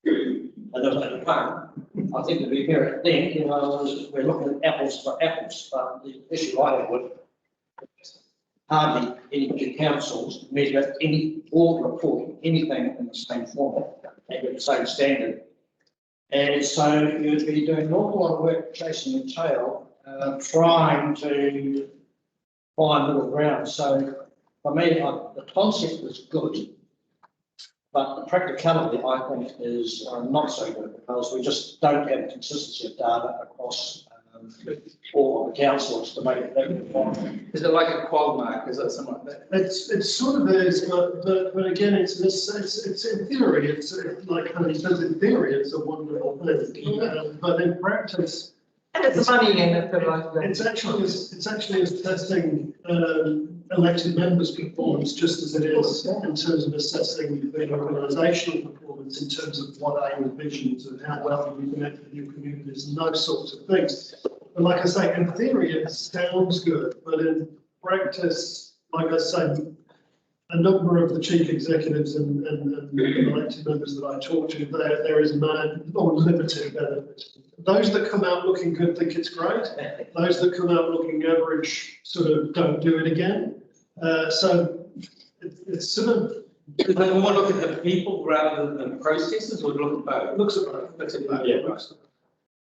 Speaker 8: and there's only one, I think to be fair, then, you know, we're looking at apples for apples, but the issue I have with hardly any councils measure any or report anything in the same format, and with the same standard. And so you'd be doing an awful lot of work chasing your tail, trying to find middle ground. So for me, the concept is good, but the practicality, I think, is not so good, because we just don't have consistency of data across all the councils to make it that good.
Speaker 14: Is it like a qual mark? Is that something like that?
Speaker 7: It's sort of is, but again, it's in theory, it's like Honey says, in theory, it's a wonderful thing, but in practice.
Speaker 1: And it's money in it for like that.
Speaker 7: It's actually assessing elected members' performance just as it is in terms of assessing the organisational performance, in terms of what our visions and how well we connect with new communities and those sorts of things. But like I say, in theory, it sounds good, but in practice, like I say, a number of the chief executives and elected members that I talk to, there is none or limited benefit. Those that come out looking good think it's great. Those that come out looking average sort of don't do it again. So it's sort of.
Speaker 9: Do they more look at the people rather than the processes, or look at both?
Speaker 7: Looks at both. Looks at both.
Speaker 9: Yeah.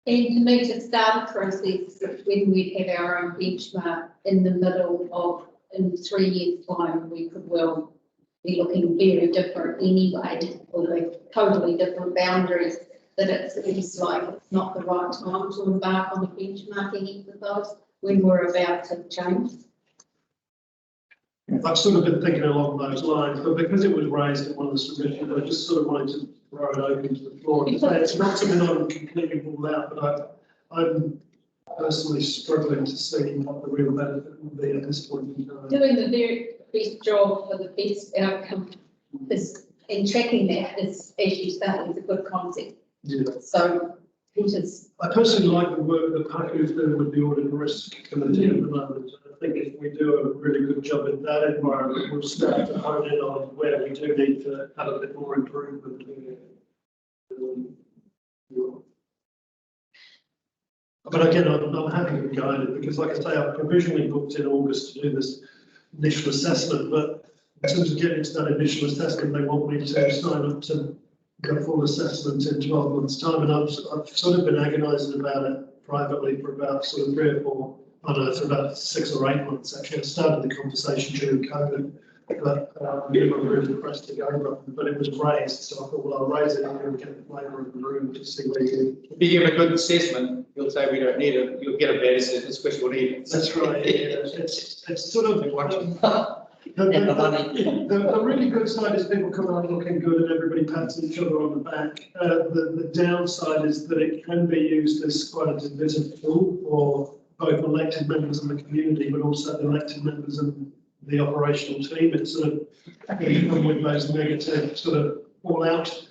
Speaker 5: And to me, to start a process, when we have our own benchmark in the middle of, in 3 years' time, we could well be looking very different anyway, or with totally different boundaries, that it's like it's not the right time to embark on a benchmarking exercise when we're about to change.
Speaker 7: I've sort of been thinking along those lines, but because it was raised in one of the submissions, I just sort of wanted to throw it open to the floor. It's not something I'm completely ruled out, but I'm personally struggling to see what the real benefit would be at this point in time.
Speaker 5: Doing the very best job for the best outcome is, and tracking that is, as you say, is a good concept.
Speaker 7: Yeah.
Speaker 5: So, Peter's.
Speaker 7: I personally like the work that Paco's doing with the audit and risk committee at the moment. I think if we do a really good job in that environment, we'll start to hone in on where we do need to have a bit more improvement. But again, I'm happy to be guided, because like I say, I've provisionally booked in August to do this initial assessment, but in terms of getting to that initial assessment, they want me to sign up to go full assessment in 12 months' time, and I've sort of been agonising about it privately for about sort of 3 or 4, I don't know, for about 6 or 8 months actually. I started the conversation during COVID, but we were really pressed to go, but it was raised, so I thought, well, I'll raise it and get the flavour of the room to see where you.
Speaker 9: If you give a good assessment, you'll say we don't need it, you'll get a bad assessment, especially we'll need it.
Speaker 7: That's right, yeah, it's sort of. The really good side is people come out looking good and everybody pats each other on the back. The downside is that it can be used as quite a divisive tool for both elected members in the community, but also elected members in the operational team. It's sort of come with those negative sort of all-out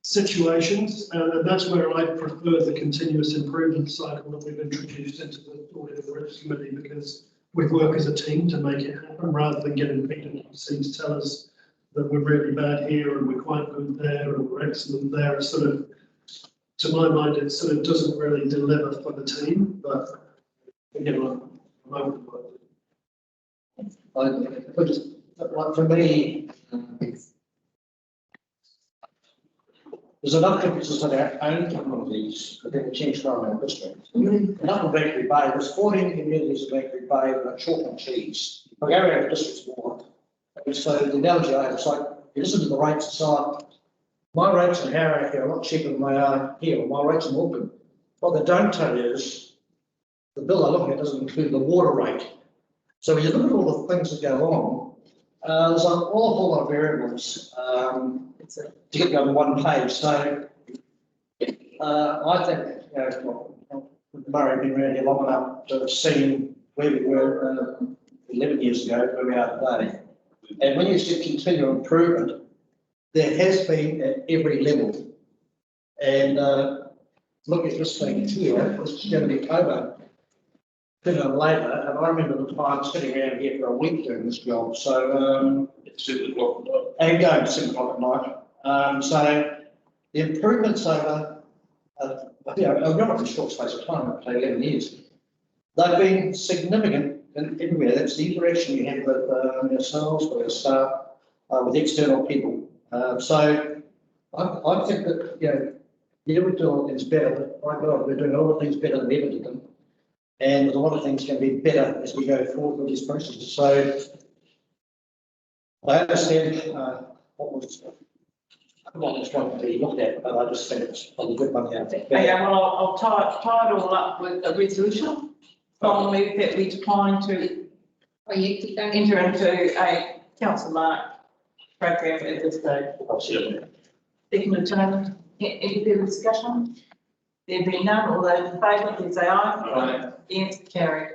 Speaker 7: situations, and that's where I prefer the continuous improvement cycle that we've introduced into the audit and risk committee, because we work as a team to make it happen rather than getting PwC to tell us that we're really bad here and we're quite good there and we're excellent there. It's sort of, to my mind, it sort of doesn't really deliver for the team, but you know, I'm open to it.
Speaker 8: For me, there's enough differences in our own communities within the Thames Coromandel District. Enough of Bakery Bay, there's 14 communities of Bakery Bay that chalk and cheese. I go around the district's more. And so the analogy I have is like, you listen to the rates aside, my rates in Harrogate are a lot cheaper than they are here, or my rates in Auckland. What they don't tell you is the bill they're looking at doesn't include the water rate. So when you look at all the things that go on, there's an awful lot of variables to get you on one page. So I think, you know, Murray been around here long enough to have seen where we were 11 years ago, where we are today. And when you see continual improvement, there has been at every level. And look at this thing here, this is going to be over. Later, and I remember the time sitting around here for a week doing this job. So
Speaker 2: It's 7 o'clock at night.
Speaker 8: and going to 7 o'clock at night. So the improvements over a relatively short space of time, say 11 years, they've been significant in everywhere. That's the interaction you have with yourselves, with your staff, with external people. So I think that, you know, you would do all things better, but my God, we're doing all the things better than we ever did them. And a lot of things can be better as we go forward with these processes. So I understand what was trying to be looked at, but I just think it's probably good money out there.
Speaker 1: Okay, well, I'll tie it all up with a resolution. I'll move that we decline to enter into a council mark program at this stage. Second, Tony, any further discussion? There being none, all those in favour, please say aye. Against, carried.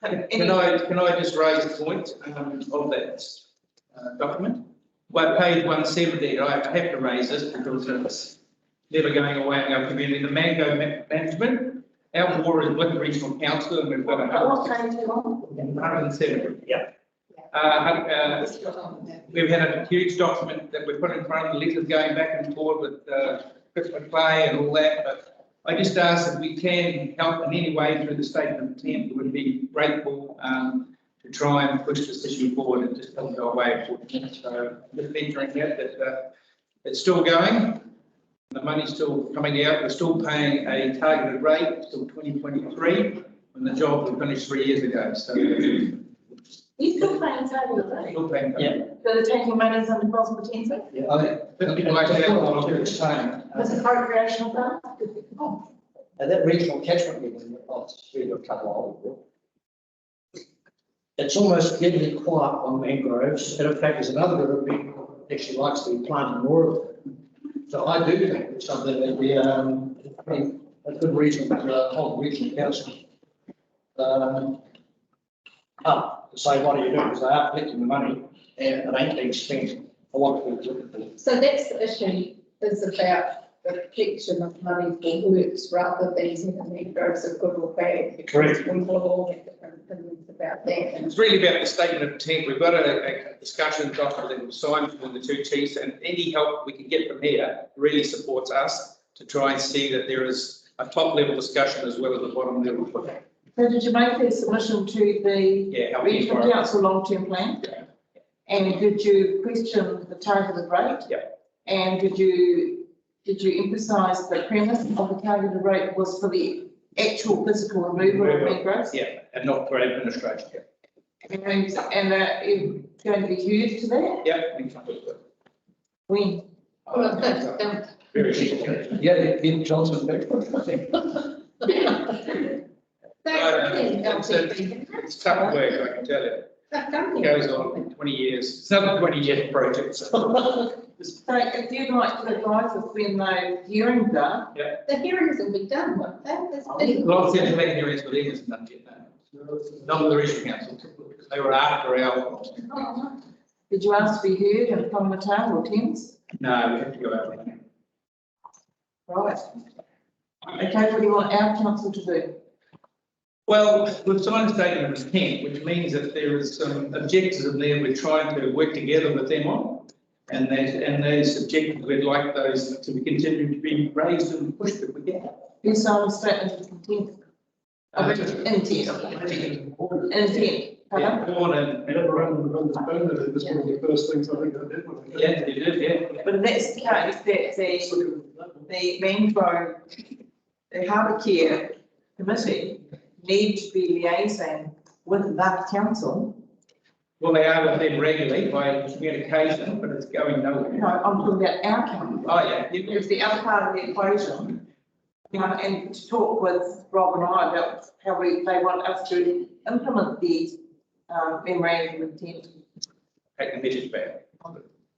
Speaker 9: Can I just raise a point of that document? Well, page 170, I have to raise this because it's never going away in our community. The mango management, our war is with the regional council, and we've got 170. Yeah. We've had a huge document that we put in front of the letters going back and forth with Chris McClay and all that, but I just ask if we can help in any way through the statement of intent. We would be grateful to try and push this issue forward and just help our way forward. So just venturing that it's still going. The money's still coming out. We're still paying a targeted rate till 2023 when the job was finished 3 years ago. So
Speaker 1: You still paying target rate?
Speaker 9: still paying.
Speaker 11: Yeah.
Speaker 1: So they're taking monies under possible potential?
Speaker 8: Yeah, I mean,
Speaker 9: People like that.
Speaker 1: That's appropriation of that?
Speaker 8: and that regional catchment area of a couple of, it's almost deadly quiet on mangroves. And in fact, there's another group of people who actually likes to be planting more of them. So I do think it's something that we, a good reason for the whole regional council. To say, what are you doing? Because they are collecting the money and it ain't being spent for what we're looking for.
Speaker 12: So that's the issue, is about the collection of money for works rather than the mangroves of good or bad.
Speaker 8: Correct.
Speaker 12: We will all have different opinions about that. And
Speaker 9: It's really about the statement of intent. We've got a discussion document that was signed between the two chiefs, and any help we can get from here really supports us to try and see that there is a top level discussion as well as a bottom level.
Speaker 1: So did you make a submission to the
Speaker 9: Yeah, how
Speaker 1: regional
Speaker 9: we
Speaker 1: council long-term plan?
Speaker 9: Yeah.
Speaker 1: And did you question the targeted rate?
Speaker 9: Yeah.
Speaker 1: And did you emphasise the premise of the targeted rate was for the actual physical removal of mangroves?
Speaker 9: Yeah, and not for administration.
Speaker 1: And are you going to be huge to that?
Speaker 9: Yeah. we can do it.
Speaker 1: When?
Speaker 5: Well, don't.
Speaker 9: Very easy.
Speaker 8: Yeah, in Johnson, I think.
Speaker 9: It's tough work, I can tell you. It goes on 20 years, it's not 20-year projects.
Speaker 1: So if you'd like to advise us when those hearings are,
Speaker 5: The hearings will be done, won't they?
Speaker 9: A lot of things about hearings with English and not yet, no. None of the regional council, they were after our.
Speaker 1: did you ask to be heard in Parliamentary or Thames?
Speaker 9: No, we have to go out there.
Speaker 1: Right. Okay, what do you want our council to do?
Speaker 9: Well, we've signed a statement of intent, which means that there is some objectives in there we're trying to work together with them on. And those objectives, we'd like those to be continued to be raised and pushed if we can.
Speaker 1: You signed a statement of intent. Intent.
Speaker 9: Yeah, born and.
Speaker 7: Memorandum of understanding, this was one of the first things I think I did. when I came.
Speaker 9: Yeah, you did, yeah.
Speaker 1: But if that's the case, that the mangrove, the harbour care committee need to be liaising with that council.
Speaker 9: Well, they are with them regularly by communication, but it's going nowhere.
Speaker 1: No, I'm talking about our council.
Speaker 9: Oh, yeah.
Speaker 1: It's the other part of the equation. And to talk with Rob and I about how they want us to implement these memorandum of intent.
Speaker 9: Take the measures back.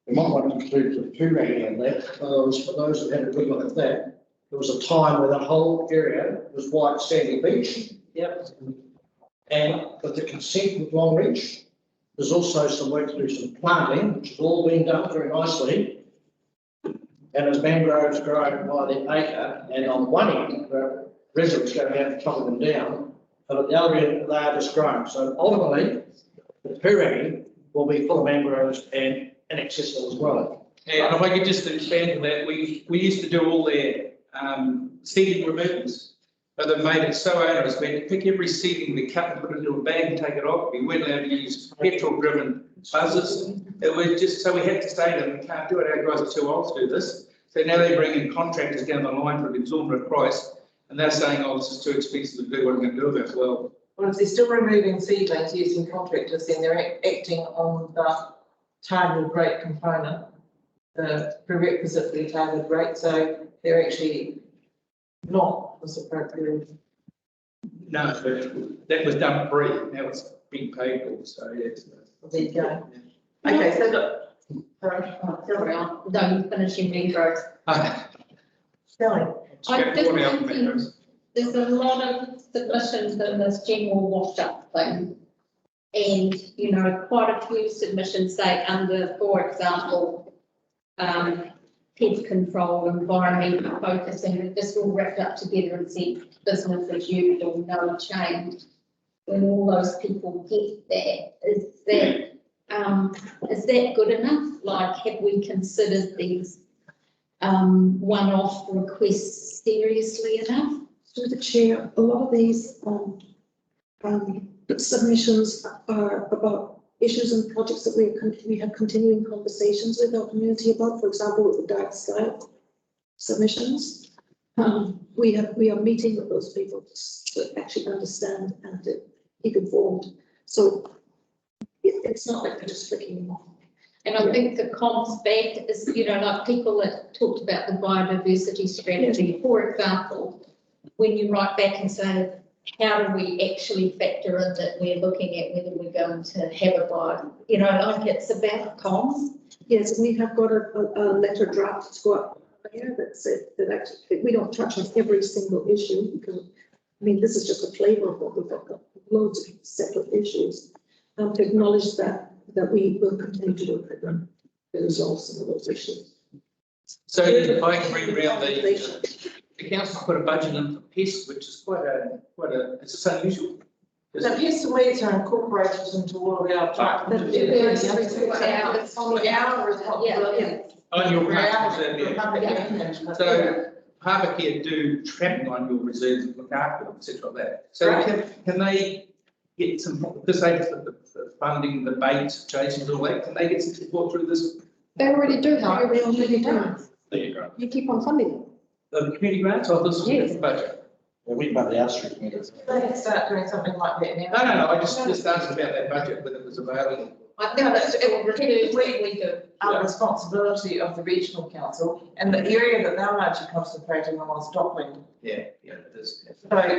Speaker 8: We might want to include the poo raggy in that, because for those that had a good look at that, there was a time where that whole area was white sandy beach.
Speaker 9: Yep.
Speaker 8: And with the consent with Longreach, there's also some work to do, some planting, which has all been done very nicely. And as mangroves grow by the acre, and on one end, the residents go down and chop them down, but at the other end, they are just growing. So ultimately, the poo will be full of mangroves and inaccessible as well.
Speaker 9: Yeah, and if I could just expand on that, we used to do all their seeding removals, but they've made it so onerous. We had to pick every seedling we cut and put it into a bag and take it off. We weren't allowed to use petrol-driven buzzers. It was just, so we had to say to them, we can't do it, our guys are too old to do this. So now they bring in contractors down the line for an exorbitant price, and they're saying, oh, this is too expensive to do, what are we going to do about it? Well,
Speaker 1: if they're still removing seedlings using contractors, then they're acting on the targeted rate component, the prerequisite for the targeted rate, so they're actually not as appropriate.
Speaker 9: no, but that was done free, now it's being paid for, so yes.
Speaker 1: There you go. Okay, so look,
Speaker 5: Sorry, I'm done finishing mangroves.
Speaker 1: Sally,
Speaker 5: I'm just thinking, there's a lot of submissions in this general wash-up thing. And, you know, quite a few submissions say under, for example, pest control, environmental focus, and this all wrapped up together and said business as usual, no change. When all those people get that, is that good enough? Like, have we considered these one-off requests seriously enough?
Speaker 3: Through the chair, a lot of these submissions are about issues and projects that we have continuing conversations with our community about. For example, with the dark sky submissions, we are meeting with those people to actually understand and to keep informed. So it's not like they're just flicking them off.
Speaker 5: And I think the comms back is, you know, like people that talked about the biodiversity strategy, for example, when you write back and say, how do we actually factor in that we're looking at whether we're going to have a bio, you know, like it's about comms.
Speaker 3: Yes, we have got a letter draft to go up here that said that actually we don't touch on every single issue because, I mean, this is just a flavour of what we've got, loads of separate issues. To acknowledge that we will continue to work on the resolve some of those issues.
Speaker 9: So if I can bring around the council put a budget in for pests, which is quite a, it's just unusual.
Speaker 1: so pests and weeds are incorporated into all of our plans. It's on our responsibility.
Speaker 9: On your plans,
Speaker 1: Yeah.
Speaker 9: so Harbour Care do trapping on your reserves and look after them, et cetera, like that. So can they get some, because they have the funding, the bait, chases, all that, can they get some support through this?
Speaker 12: They already do, Harry, they already do.
Speaker 9: There you go.
Speaker 12: You keep on funding them.
Speaker 9: The community grants, or this is a different budget?
Speaker 8: Well, we run the outstream committees.
Speaker 1: They can start doing something like that now.
Speaker 9: No, I just asked about that budget, whether it was available.
Speaker 1: I think that's,
Speaker 5: We do.
Speaker 1: our responsibility of the regional council, and the area that they're largely concentrating on is Dockland.
Speaker 9: Yeah, it is.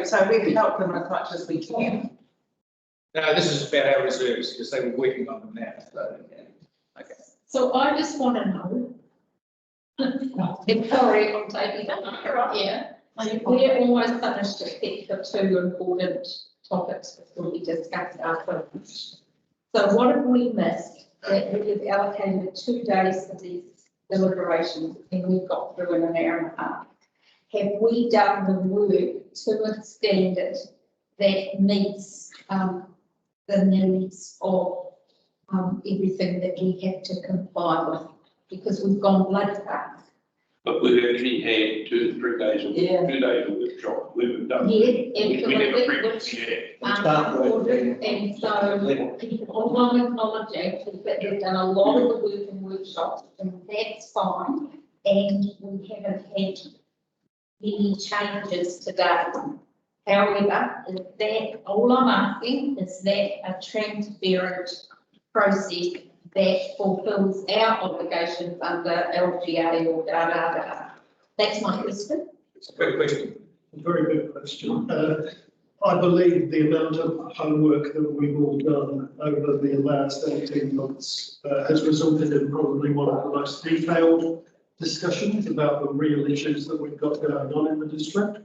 Speaker 1: So we've helped them as much as we can.
Speaker 9: No, this is about our reserves, because they were working on them now, so, yeah. Okay.
Speaker 5: So I just want to know. And sorry, I'm taking that right here. We're almost finished except for two important topics before we discuss our films. So what have we missed that we have allocated 2 days for these deliberations and we've got through in an hour and a half? Have we done the work to a standard that meets the needs of everything that we have to comply with? Because we've gone bloody fast.
Speaker 2: But we've actually had 2 to 3 days of,
Speaker 1: Yeah.
Speaker 2: 2 days of workshop, we've done.
Speaker 5: Yeah,
Speaker 2: We never previously had.
Speaker 8: Start with
Speaker 5: and so people all want to acknowledge actually that they've done a lot of the work in workshops and that's fine. And we haven't had any changes to that. However, is that, all I'm asking is that a transparent process that fulfills our obligations under LGA or da. That's my question.
Speaker 9: It's a good question.
Speaker 7: Very good question. I believe the amount of homework that we've all done over the last 18 months has resulted in probably one of the most detailed discussions about the real issues that we've got going on in the district,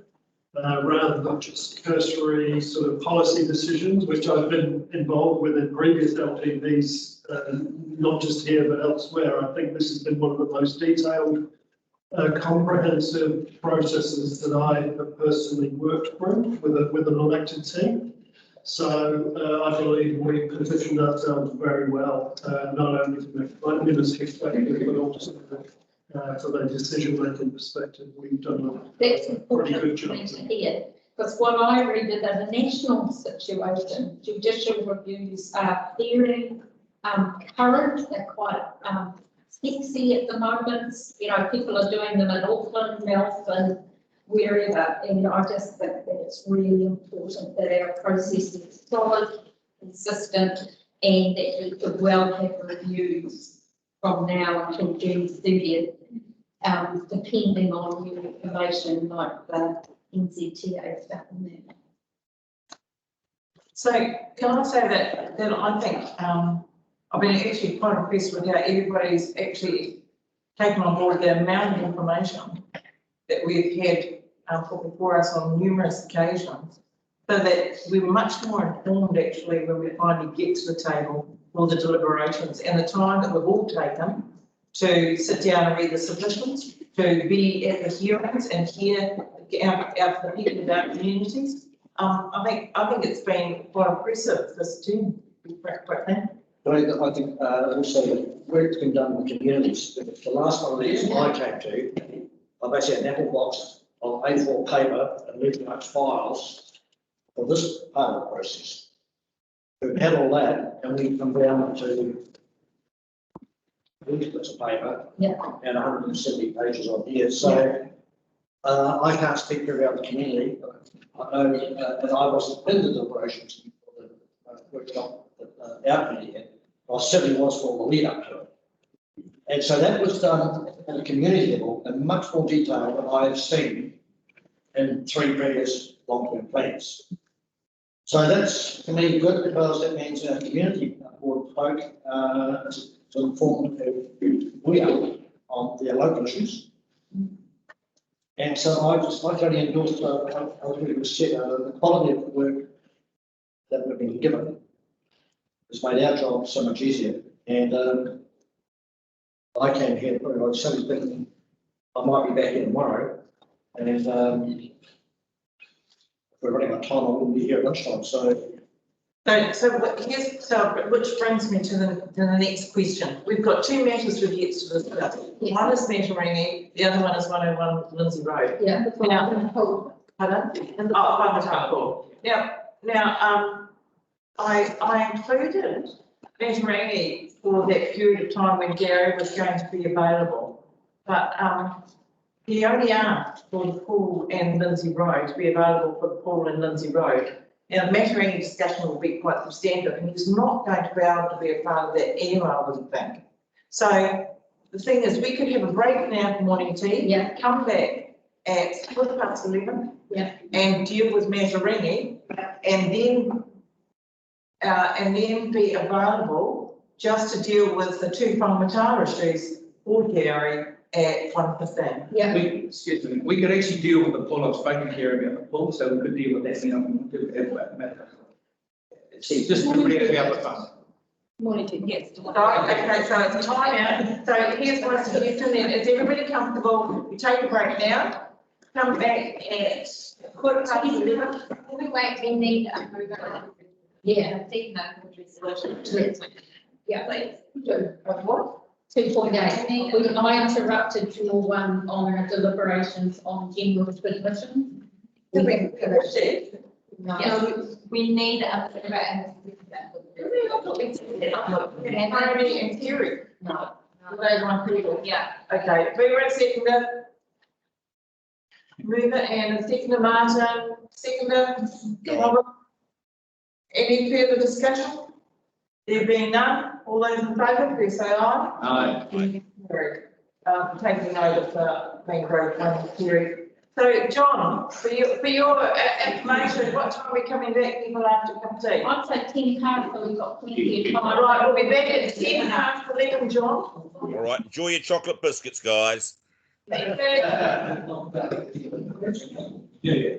Speaker 7: rather than just cursory sort of policy decisions, which I've been involved with in previous LTPs, not just here but elsewhere. I think this has been one of the most detailed, comprehensive processes that I have personally worked through with an elected team. So I believe we positioned ourselves very well, not only from a cleanliness perspective, but also from a decision-making perspective. We've done
Speaker 5: That's
Speaker 7: a pretty good
Speaker 5: important
Speaker 7: job.
Speaker 5: thing to hear, because what I read is that a national situation, judicial reviews are very current, they're quite sexy at the moment. You know, people are doing them in Auckland, Melbourne, wherever, and I just think that it's really important that our process is solid, consistent, and that we could well have reviews from now until June 30th, depending on new information like the NZTA stuff in there.
Speaker 1: So can I say that then I think I've been actually quite impressed with how everybody's actually taken on board the amount of information that we've had put before us on numerous occasions, so that we're much more informed actually when we finally get to the table for the deliberations, and the time that we've all taken to sit down and read the submissions, to be at the hearings and hear out the people in our communities. I think it's been quite impressive, this team, to be quite frank.
Speaker 8: I think also work's been done with communities. The last one of these I came to, I basically had an apple box of A4 paper and left much files for this part of the process. We've had all that and we come down to these bits of paper and 170 pages on here. So I can't speak for every other community. I know that I wasn't in the deliberations for the workshop that our committee had. I certainly was for the lead up to it. And so that was done at a community level in much more detail than I have seen in 3 previous long-term plans. So that's, to me, good, because that means our community board folk is informed who we are on their local issues. And so I totally endorse the quality of the work that we've been given. It's made our job so much easier. And I came here, like somebody's thinking I might be back here tomorrow. And if we're running out of time, I wouldn't be here at lunchtime. So
Speaker 1: Which brings me to the next question. We've got two matters we've yet to discuss. One is Matarangi, the other one is 101 Lindsay Road.
Speaker 5: Yeah.
Speaker 1: Pardon? Oh, Whakatā Pool. Now, I included Matarangi for that period of time when Gary was going to be available. But, he only asked for the pool and Lindsay Road to be available for the pool and Lindsay Road. Now, the Matarangi discussion will be quite substantive, and he's not going to be able to be a part of that anyway, I wouldn't think. So the thing is, we could have a break now for morning tea.
Speaker 5: Yeah.
Speaker 1: Come back at 11:15.
Speaker 5: Yeah.
Speaker 1: And deal with Matarangi, and then be available just to deal with the two whangamatā issues for Gary at 1:15.
Speaker 5: Yeah.
Speaker 9: Excuse me, we could actually deal with the pool. I've spoken here about the pool, so we could deal with that, you know, do that matter. It's just to read about the fund.
Speaker 5: Morning to yes.
Speaker 1: Okay, so it's time out. So here's my suggestion then. Is everybody comfortable? We take a break now. Come back at 11:15.
Speaker 5: We wait, we need a mover. Yeah. Yeah.
Speaker 1: Of what?
Speaker 5: 2.8. I interrupted your one on deliberations on general admission.
Speaker 1: No,
Speaker 5: we need a.
Speaker 1: Priority and theory.
Speaker 5: No.
Speaker 1: Those one people.
Speaker 5: Yeah.
Speaker 1: Okay, we were at seconder. Mover and a seconder, Martin, seconder, Robert. Any further discussion? There being none, all those in favour, please say aye.
Speaker 9: Aye.
Speaker 1: Taking note of the main grade one theory. So, John, for your information, what time are we coming back, people after cup of tea?
Speaker 5: I'd say 10 past, so we've got plenty of time.
Speaker 1: All right, we'll be back at 10 past 11, John.
Speaker 13: All right, enjoy your chocolate biscuits, guys.
Speaker 1: Thank you.
Speaker 10: Yeah.